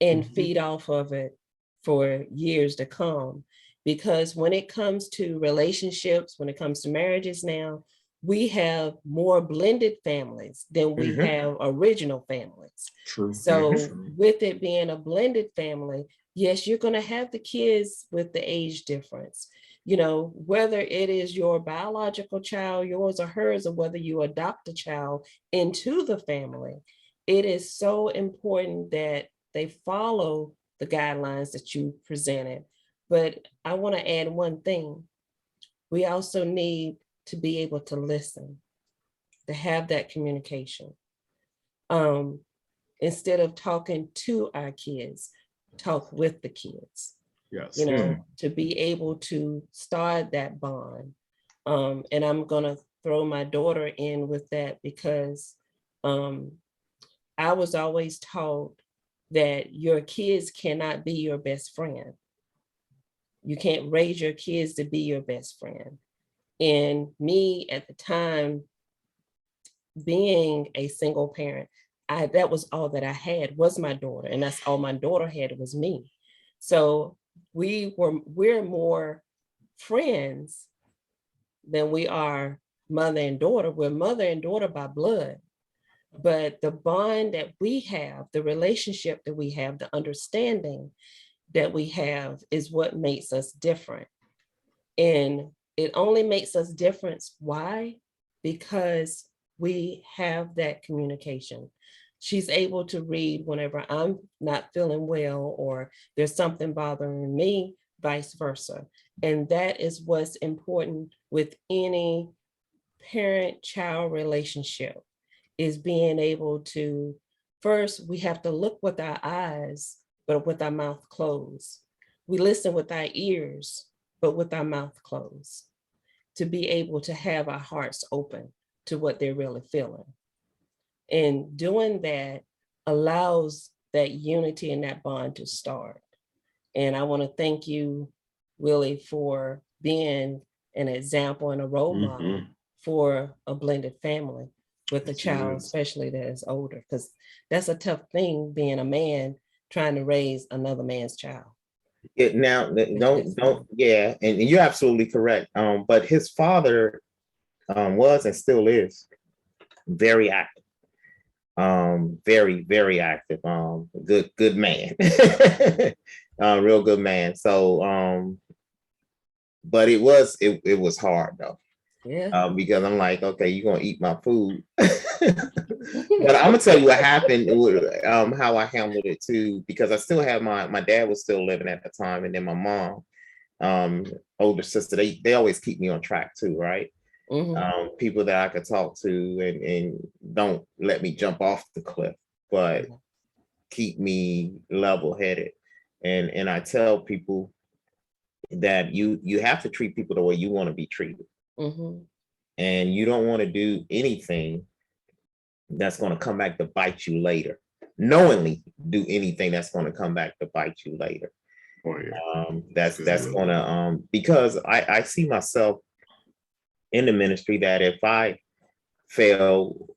and feed off of it for years to come. Because when it comes to relationships, when it comes to marriages now, we have more blended families than we have original families. True. So True. with it being a blended family, yes, you're going to have the kids with the age difference. You know, whether it is your biological child, yours or hers, or whether you adopt a child into the family, it is so important that they follow the guidelines that you presented. But I want to add one thing. We also need to be able to listen, to have that communication. Instead of talking to our kids, talk with the kids. Yes. You know, to be able to start that bond. And I'm gonna throw my daughter in with that because I was always taught that your kids cannot be your best friend. You can't raise your kids to be your best friend. And me at the time, being a single parent, that was all that I had was my daughter, and that's all my daughter had was me. So we're more friends than we are mother and daughter. We're mother and daughter by blood, but the bond that we have, the relationship that we have, the understanding that we have is what makes us different. And it only makes us different. Why? Because we have that communication. She's able to read whenever I'm not feeling well or there's something bothering me, vice versa. And that is what's important with any parent-child relationship, is being able to, first, we have to look with our eyes, but with our mouth closed. We listen with our ears, but with our mouth closed, to be able to have our hearts open to what they're really feeling. And doing that allows that unity and that bond to start. And I want to thank you, Willie, for being an example and a role model for a blended family with a child, especially that is older, because that's a tough thing, being a man trying to raise another man's child. Now, don't, yeah, and you're absolutely correct. But his father was and still is very active. Very, very active. Good man. Real good man. So, but it was hard though. Yeah. Because I'm like, okay, you're gonna eat my food. But I'm gonna tell you what happened, how I handled it too, because I still have my dad was still living at the time, and then my mom, older sister, they always keep me on track too, right? People that I could talk to and don't let me jump off the cliff, but keep me level-headed. And I tell people that you have to treat people the way you want to be treated. And you don't want to do anything that's going to come back to bite you later. Knowingly do anything that's going to come back to bite you later. That's going to because I see myself in the ministry that if I fail,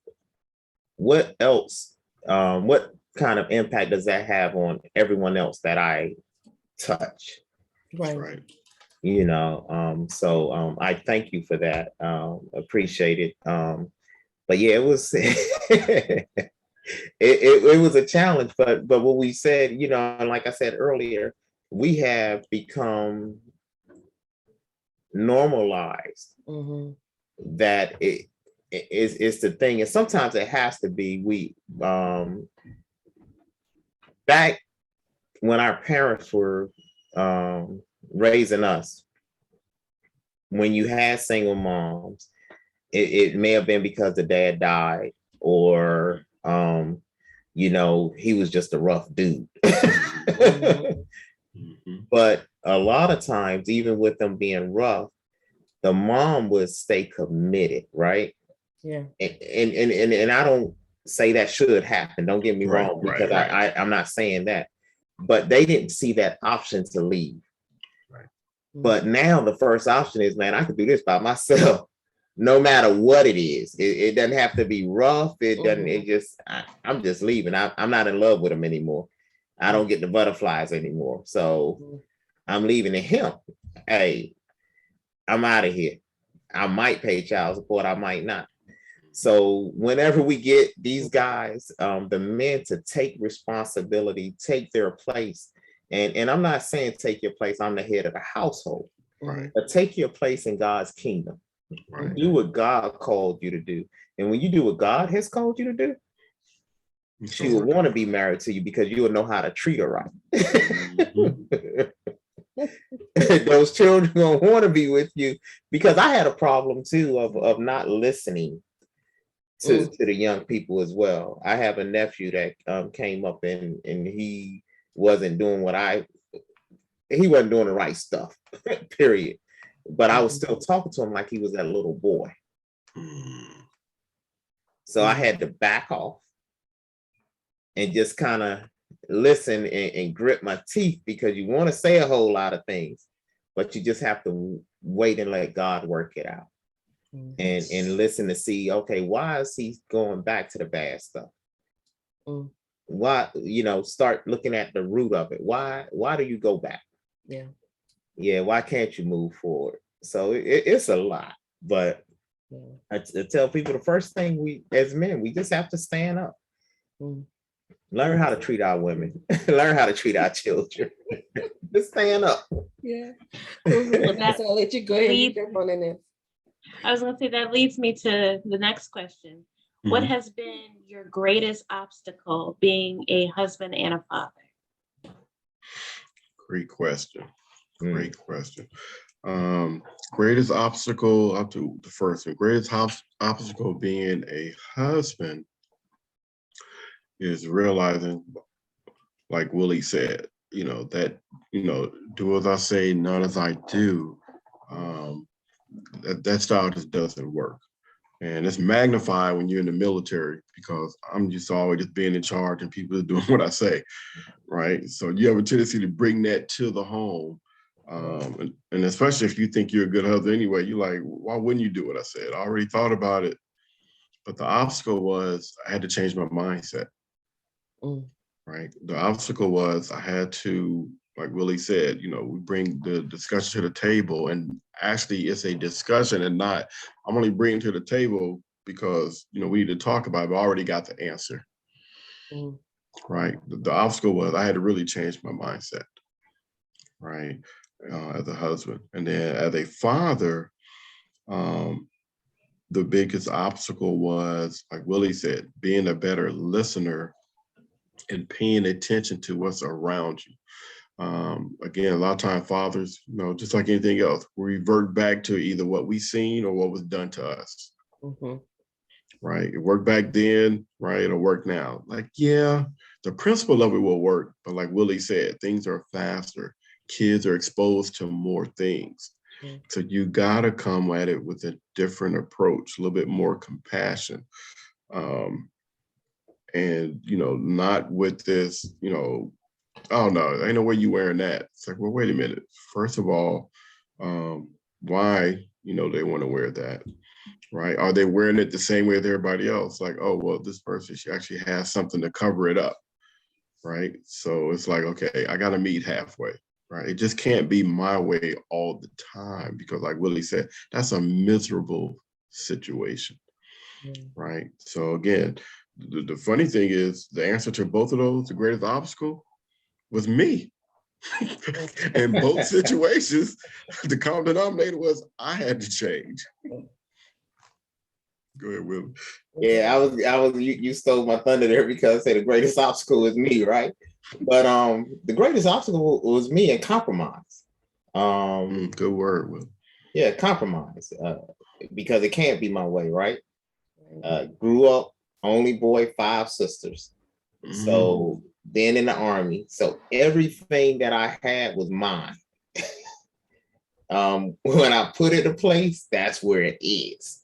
what else? What kind of impact does that have on everyone else that I touch? Right. You know, so I thank you for that. Appreciate it. But yeah, it was it was a challenge, but what we said, you know, like I said earlier, we have become normalized that it is the thing, and sometimes it has to be. We back when our parents were raising us, when you had single moms, it may have been because the dad died, or you know, he was just a rough dude. But a lot of times, even with them being rough, the mom would stay committed, right? Yeah. And I don't say that should happen, don't get me wrong, because I'm not saying that, but they didn't see that option to leave. But now the first option is, man, I could do this by myself, no matter what it is. It doesn't have to be rough. It doesn't, it just, I'm just leaving. I'm not in love with him anymore. I don't get the butterflies anymore. So I'm leaving to him. Hey, I'm out of here. I might pay child support, I might not. So whenever we get these guys, the men to take responsibility, take their place, and I'm not saying take your place, I'm the head of the household, Right. but take your place in God's kingdom. Right. Do what God called you to do. And when you do what God has called you to do, she will want to be married to you because you will know how to treat her right. Those children gonna want to be with you, because I had a problem too of not listening to the young people as well. I have a nephew that came up and he wasn't doing he wasn't doing the right stuff, period. But I was still talking to him like he was that little boy. So I had to back off and just kind of listen and grit my teeth, because you want to say a whole lot of things, but you just have to wait and let God work it out. And listen to see, okay, why is he going back to the bad stuff? Why, start looking at the root of it. Why do you go back? Yeah, why can't you move forward? So it's a lot, but I tell people the first thing we as men, we just have to stand up. Learn how to treat our women. Learn how to treat our children. Just stand up. Yeah. So I'll let you go ahead and jump on in there. I was going to say that leads me to the next question. What has been your greatest obstacle being a husband and a father? Great question. Great question. Greatest obstacle, up to the first one, greatest obstacle being a husband is realizing, like Willie said, that, do as I say, not as I do. That style just doesn't work. And it's magnified when you're in the military, because I'm just always just being in charge and people are doing what I say, right? So you have a tendency to bring that to the home. And especially if you think you're a good husband anyway, you're like, why wouldn't you do what I said? I already thought about it. But the obstacle was I had to change my mindset, right? The obstacle was I had to, like Willie said, we bring the discussion to the table, and actually it's a discussion and not, I'm only bringing to the table because, we need to talk about it, but I already got the answer, right? The obstacle was I had to really change my mindset, right? As a husband. And then as a father, the biggest obstacle was, like Willie said, being a better listener and paying attention to what's around you. Again, a lot of times fathers, just like anything else, we revert back to either what we seen or what was done to us. Right? It worked back then, right? It'll work now. Like, yeah, the principle of it will work, but like Willie said, things are faster. Kids are exposed to more things. So you gotta come at it with a different approach, a little bit more compassion. And not with this, oh no, ain't no way you wearing that. It's like, well, wait a minute. First of all, why, they want to wear that, right? Are they wearing it the same way as everybody else? Like, oh, well, this person, she actually has something to cover it up, right? So it's like, okay, I got to meet halfway, right? It just can't be my way all the time, because like Willie said, that's a miserable situation, right? So again, the funny thing is the answer to both of those, the greatest obstacle, was me. In both situations, the common denominator was I had to change. Go ahead, Will. Yeah, I was. You stole my thunder there, because I say the greatest obstacle was me, right? But the greatest obstacle was me and compromise. Good word, Will. Yeah, compromise, because it can't be my way, right? Grew up only boy, 5 sisters. So then in the Army, so everything that I had was mine. When I put it in place, that's where it is.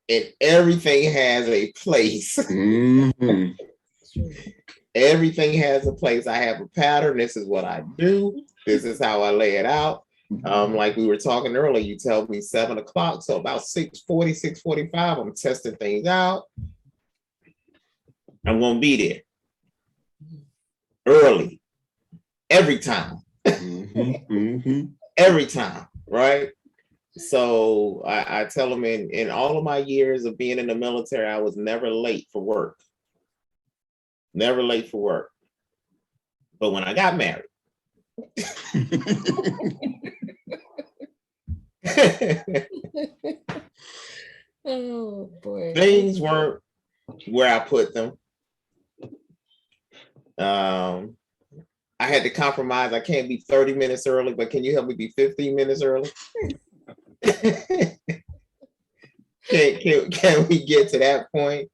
And everything has a place. Everything has a place. I have a pattern. This is what I do. This is how I lay it out. Like we were talking earlier, you tell me 7 o'clock. So about 6:40, 6:45, I'm testing things out. I'm gonna be there early every time. Every time, right? So I tell them in all of my years of being in the military, I was never late for work. Never late for work. But when I got married, Oh boy. things weren't where I put them. I had to compromise. I can't be 30 minutes early, but can you help me be 15 minutes early? Can we get to that point?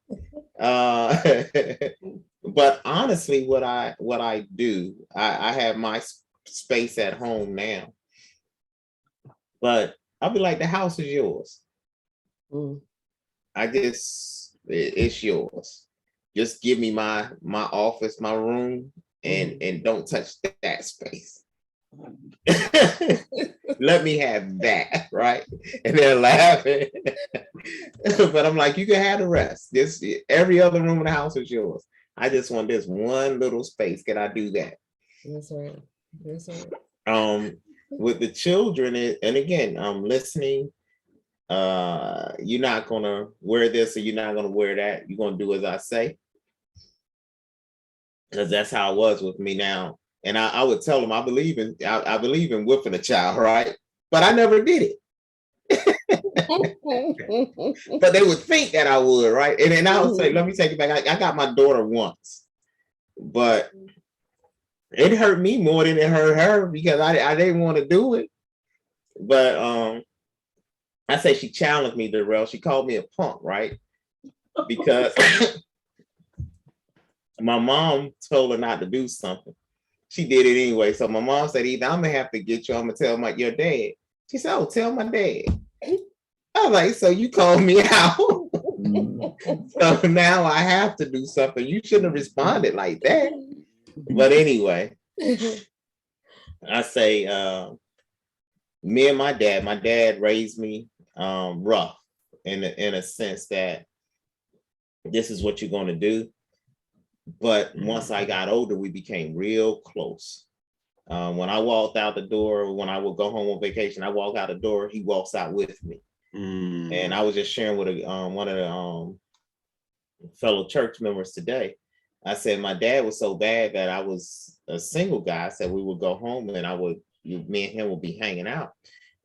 But honestly, what I do, I have my space at home now. But I'll be like, the house is yours. It's yours. Just give me my office, my room, and don't touch that space. Let me have that, right? And they're laughing. But I'm like, you can have the rest. Every other room in the house is yours. I just want this one little space. Can I do that? That's right. That's right. With the children, and again, I'm listening. You're not gonna wear this or you're not gonna wear that. You're gonna do as I say. Because that's how it was with me now. And I would tell them I believe in whipping a child, right? But I never did it. But they would think that I would, right? And then I would say, let me take it back. I got my daughter once, but it hurt me more than it hurt her because I didn't want to do it. But I say she challenged me, Darrell. She called me a punk, right? Because my mom told her not to do something. She did it anyway. So my mom said, either I'm gonna have to get you, I'm gonna tell your dad. She said, oh, tell my dad. I was like, so you called me out. So now I have to do something. You shouldn't have responded like that. But anyway, I say, me and my dad raised me rough in a sense that this is what you're going to do. But once I got older, we became real close. When I walked out the door, when I would go home on vacation, I walk out the door, he walks out with me. And I was just sharing with one of the fellow church members today. I said my dad was so bad that I was a single guy. I said we would go home and me and him would be hanging out.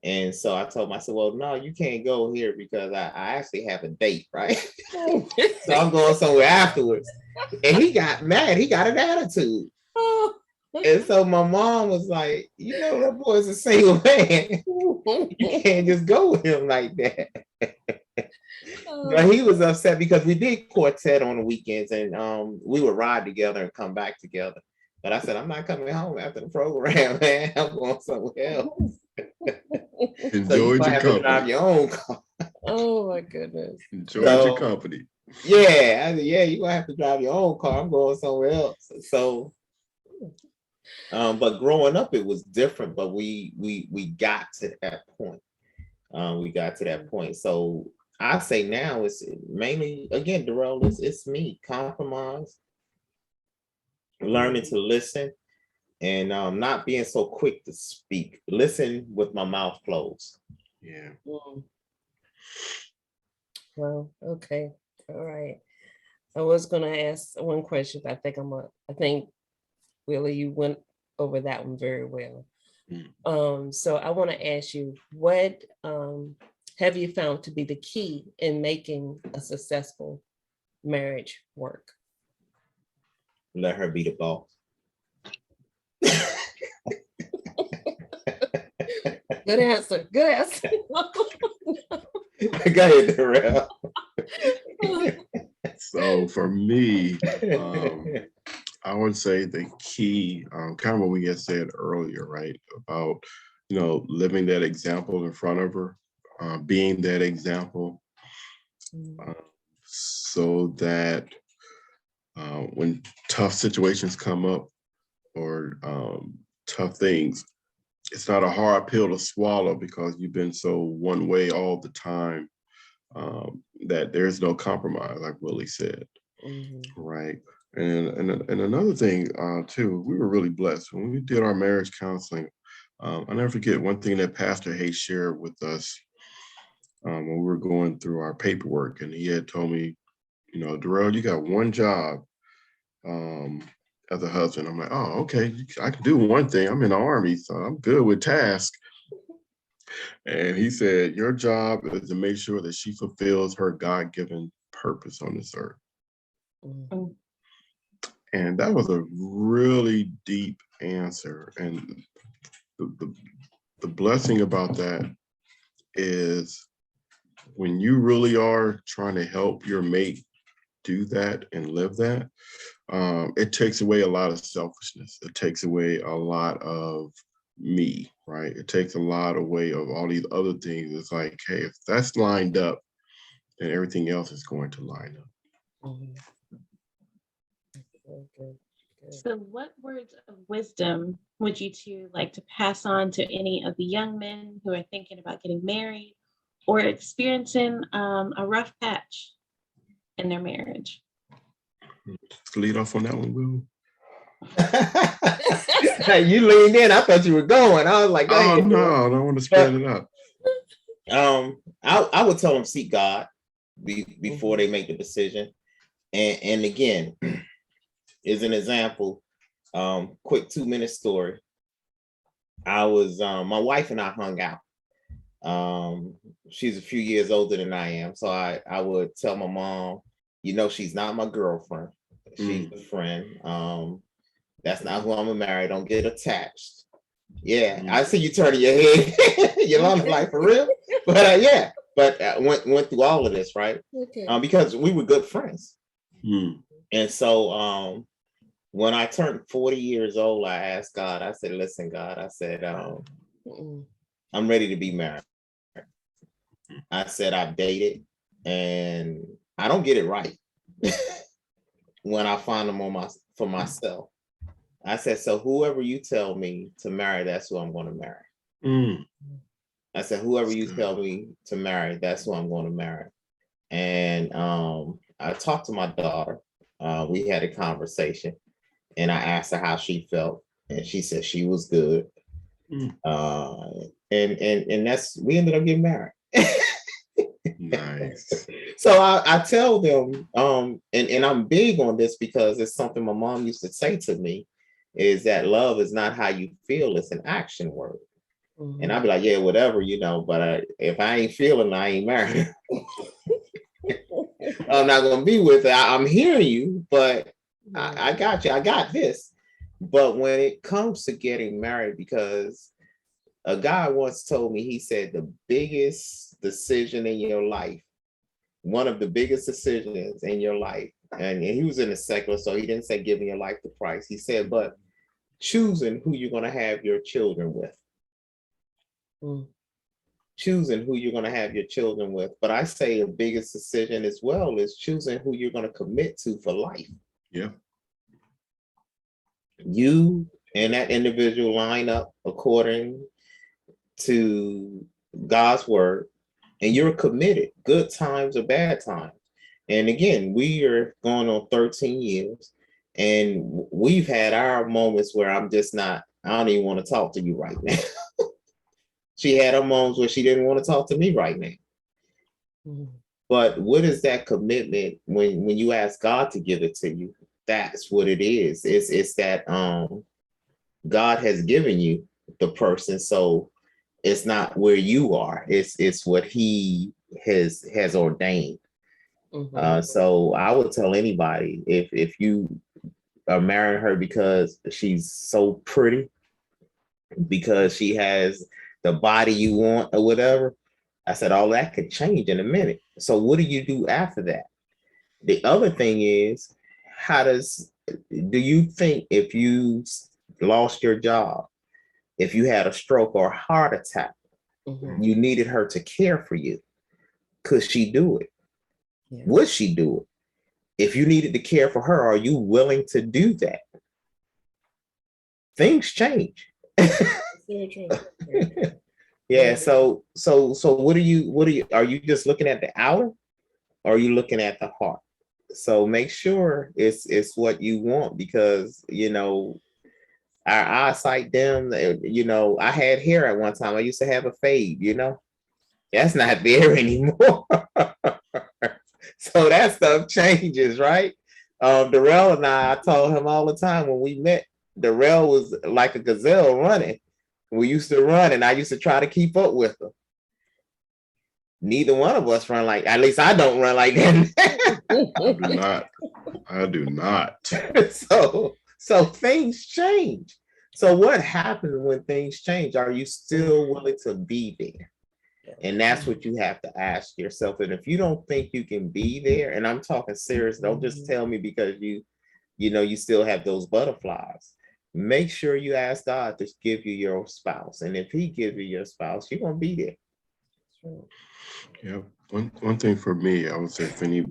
And so I told him, I said, well, no, you can't go here because I actually have a date, right? So I'm going somewhere afterwards. And he got mad. He got an attitude. And so my mom was like, you know, that boy's a single man. You can't just go with him like that. But he was upset because we did quartet on the weekends and we would ride together and come back together. But I said, I'm not coming home after the program, man. I'm going somewhere else. Enjoyed your company. Drive your own car. Oh my goodness. Enjoyed your company. Yeah, I said, yeah, you're gonna have to drive your own car. I'm going somewhere else. So but growing up it was different, but we got to that point. We got to that point. So I say now it's mainly, again, Darrell, it's me, compromise, learning to listen, and not being so quick to speak. Listen with my mouth closed. Yeah. Well, okay. All right. I was gonna ask one question, but I think Willie, you went over that one very well. So I want to ask you, what have you found to be the key in making a successful marriage work? Let her be the boss. Good answer. Good answer. Go ahead, Darrell. So for me, I would say the key, kind of what we had said earlier, right? About, living that example in front of her, being that example, so that when tough situations come up or tough things, it's not a hard pill to swallow because you've been so one way all the time, that there's no compromise, like Willie said. Right. And another thing too, we were really blessed when we did our marriage counseling. I'll never forget one thing that Pastor Hayes shared with us when we were going through our paperwork, and he had told me, Darrell, you got one job as a husband. I'm like, oh, okay, I can do one thing. I'm in the Army, so I'm good with tasks. And he said, your job is to make sure that she fulfills her God-given purpose on this earth. And that was a really deep answer. And the blessing about that is when you really are trying to help your mate do that and live that, it takes away a lot of selfishness. It takes away a lot of me, right? It takes a lot away of all these other things. It's like, hey, if that's lined up, then everything else is going to line up. So what words of wisdom would you two like to pass on to any of the young men who are thinking about getting married or experiencing a rough patch in their marriage? Let's lead off on that one, Will. You leaned in. I thought you were going. I was like, go oh ahead, no, bro. I don't want to spread it out. I would tell them seek God before they make the decision. And again, is an example. Quick 2-minute story. I was my wife and I hung out. She's a few years older than I am, so I would tell my mom, she's not my girlfriend. She's a friend. That's not who I'm gonna marry. Don't get attached. Yeah, I see you turning your head. Yolanda's like, for real? But yeah, but went through all of this, right? Okay. Because we were good friends. And so when I turned 40 years old, I asked God, I said, listen, God, I said, I'm ready to be married. I said, I've dated and I don't get it right when I find them for myself. I said, so whoever you tell me to marry, that's who I'm going to marry. I said, whoever you tell me to marry, that's who I'm going to marry. And I talked to my daughter. We had a conversation and I asked her how she felt. And she said she was good. And that's, we ended up getting married. Nice. So I tell them, and I'm big on this because it's something my mom used to say to me, is that love is not how you feel, it's an action word. And I'd be like, yeah, whatever, but if I ain't feeling, I ain't married. I'm not going to be with it. I'm hearing you, but I got you. I got this. But when it comes to getting married, because a guy once told me, he said, the biggest decision in your life, one of the biggest decisions in your life, and he was in the secular, so he didn't say giving your life to Christ. He said, but choosing who you're going to have your children with. Choosing who you're going to have your children with. But I say the biggest decision as well is choosing who you're going to commit to for life. Yeah. You and that individual line up according to God's word, and you're committed, good times or bad times. And again, we are going on 13 years, and we've had our moments where I don't even want to talk to you right now. She had her moments where she didn't want to talk to me right now. But what is that commitment when you ask God to give it to you? That's what it is. It's that God has given you the person, so it's not where you are. It's what He has ordained. So I would tell anybody, if you are marrying her because she's so pretty, because she has the body you want or whatever, I said all that could change in a minute. So what do you do after that? The other thing is, do you think if you lost your job, if you had a stroke or a heart attack, you needed her to care for you, could she do it? Yeah. Would she do it? If you needed to care for her, are you willing to do that? Things change. Very true. Very true. Yeah. So are you just looking at the outer, or are you looking at the heart? So make sure it's what you want, because our eyesight dim. I had hair at one time. I used to have a fade. That's not there anymore. So that stuff changes, right? Darrell and I told him all the time when we met, Darrell was like a gazelle running. We used to run, and I used to try to keep up with him. Neither one of us run at least I don't run like that. I do not. So things change. So what happens when things change? Are you still willing to be there? And that's what you have to ask yourself. And if you don't think you can be there, and I'm talking serious, don't just tell me because you still have those butterflies. Make sure you ask God to give you your spouse. And if he gives you your spouse, you're going to be there. Yeah. One thing for me, I would say if any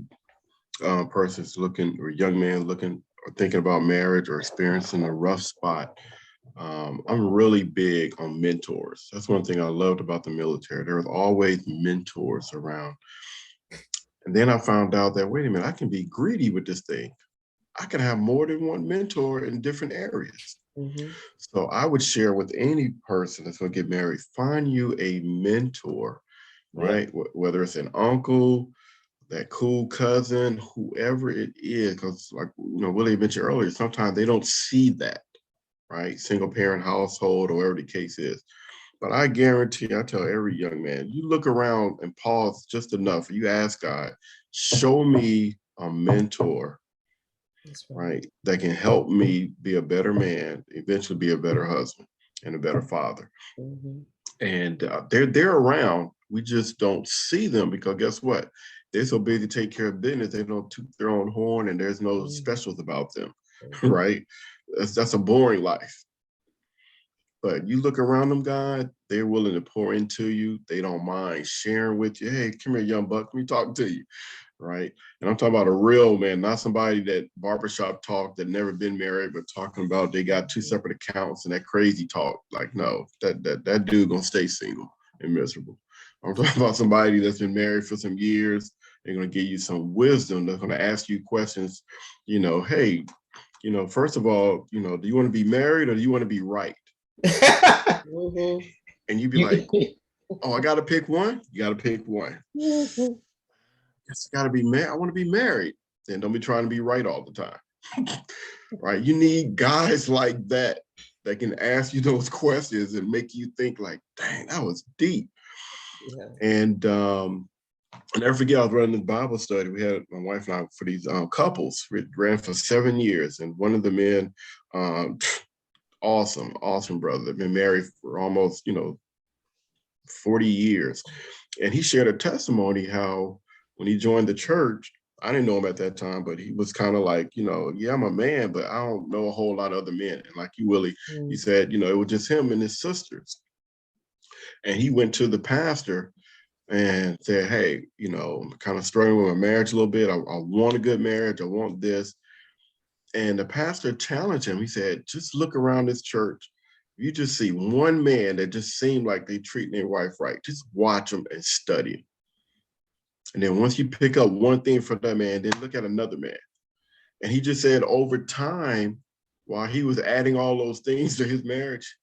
person's looking, or young man looking or thinking about marriage or experiencing a rough spot, I'm really big on mentors. That's one thing I loved about the military. There was always mentors around. And then I found out that, wait a minute, I can be greedy with this thing. I can have more than one mentor in different areas. Mhm. So I would share with any person that's going to get married, find you a mentor, right? Whether it's an uncle, that cool cousin, whoever it is, because like Willie mentioned earlier, sometimes they don't see that, right? Single parent household or whatever the case is. But I guarantee, I tell every young man, you look around and pause just enough. You ask God, show me a mentor, right, that can help me be a better man, eventually be a better husband and a better father. Mm-hmm. And they're around. We just don't see them because guess what? They're so busy to take care of business, they don't toot their own horn, and there's no specials about them, right? That's a boring life. But you look around them, God, they're willing to pour into you. They don't mind sharing with you. Hey, come here, young buck. Let me talk to you, right? And I'm talking about a real man, not somebody that barbershop talk that never been married, but talking about they got 2 separate accounts and that crazy talk. Like, no, that dude gonna stay single and miserable. I'm talking about somebody that's been married for some years. They're gonna give you some wisdom. They're gonna ask you questions. Hey, first of all, do you want to be married or do you want to be right? Mm-hmm. And you'd be like, oh, I gotta pick one. You gotta pick one. Mm-hmm. It's gotta be married. I want to be married. Then don't be trying to be right all the time. Right? You need guys like that can ask you those questions and make you think like, dang, that was deep. Yeah. And I'll never forget, I was running this Bible study. We had my wife and I for these couples. We ran for 7 years, and one of the men, awesome brother. They've been married for almost 40 years, and he shared a testimony how when he joined the church, I didn't know him at that time, but he was kind of like, yeah, I'm a man, but I don't know a whole lot of other men. And like you, Willie, he said, it was just him and his sisters. And he went to the pastor and said, hey, I'm kind of struggling with my marriage a little bit. I want a good marriage. I want this. And the pastor challenged him. He said, just look around this church. You just see one man that just seemed like they treating their wife right. Just watch them and study him. And then once you pick up one thing from that man, then look at another man. And he just said over time, while he was adding all those things to his marriage,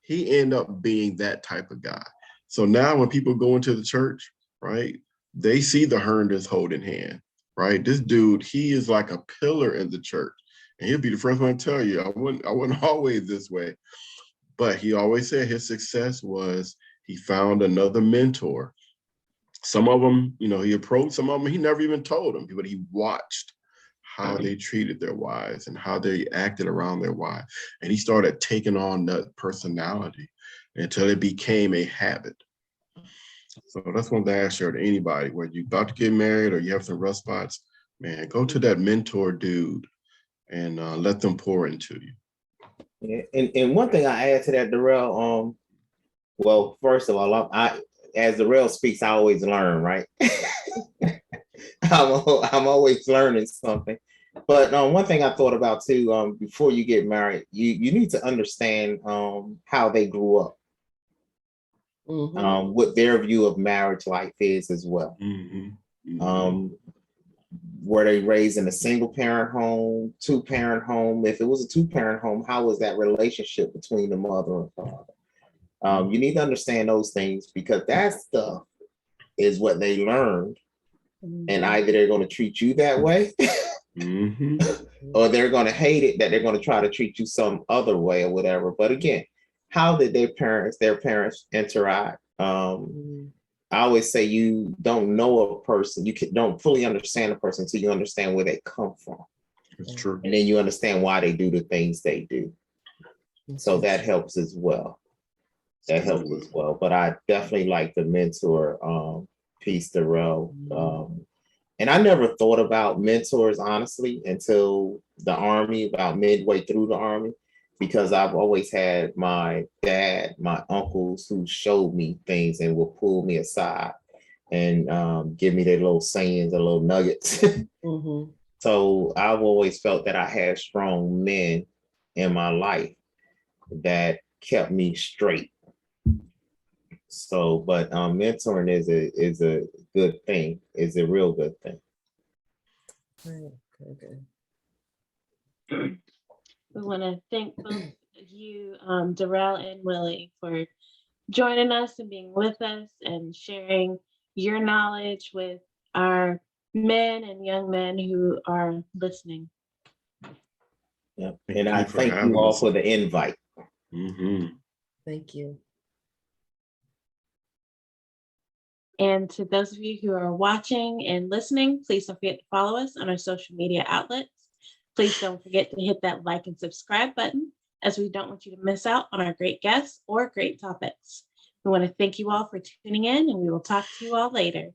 he ended up being that type of guy. So now when people go into the church, right, they see the Herndons holding hand, right? This dude, he is like a pillar in the church. And he'll be the first one to tell you, I wasn't always this way. But he always said his success was he found another mentor. Some of them, he approached, some of them he never even told them, but he watched how they treated their wives and how they acted around their wives. And he started taking on that personality until it became a habit. So that's one thing I share to anybody, whether you're about to get married or you have some rough spots, man, go to that mentor dude and let them pour into you. Yeah, and one thing I add to that, Darrell, well, first of all, as Darrell speaks, I always learn, right? I'm always learning something. But one thing I thought about too, before you get married, you need to understand how they grew up. Mhm. what their view of marriage life is as well. Mhm. Were they raised in a single parent home, 2-parent home? If it was a 2-parent home, how was that relationship between the mother and father? You need to understand those things, because that stuff is what they learned. And either they're going to treat you that way Mhm. or they're going to hate it, that they're going to try to treat you some other way or whatever. But again, how did their parents interact? I always say you don't know a person, don't fully understand a person until you understand where they come from. That's true. And then you understand why they do the things they do. So that helps as well. That helps as well. But I definitely like the mentor piece, Darrell. And I never thought about mentors, honestly, until the Army, about midway through the Army, because I've always had my dad, my uncles who showed me things and will pull me aside and give me their little sayings, their little nuggets. So I've always felt that I had strong men in my life that kept me straight. So, but mentoring is a good thing, is a real good thing. We want to thank both you, Darrell and Willie, for joining us and being with us and sharing your knowledge with our men and young men who are listening. Yeah. And I thank you all for the invite. Thank you. And to those of you who are watching and listening, please don't forget to follow us on our social media outlets. Please don't forget to hit that like and subscribe button, as we don't want you to miss out on our great guests or great topics. We want to thank you all for tuning in, and we will talk to you all later.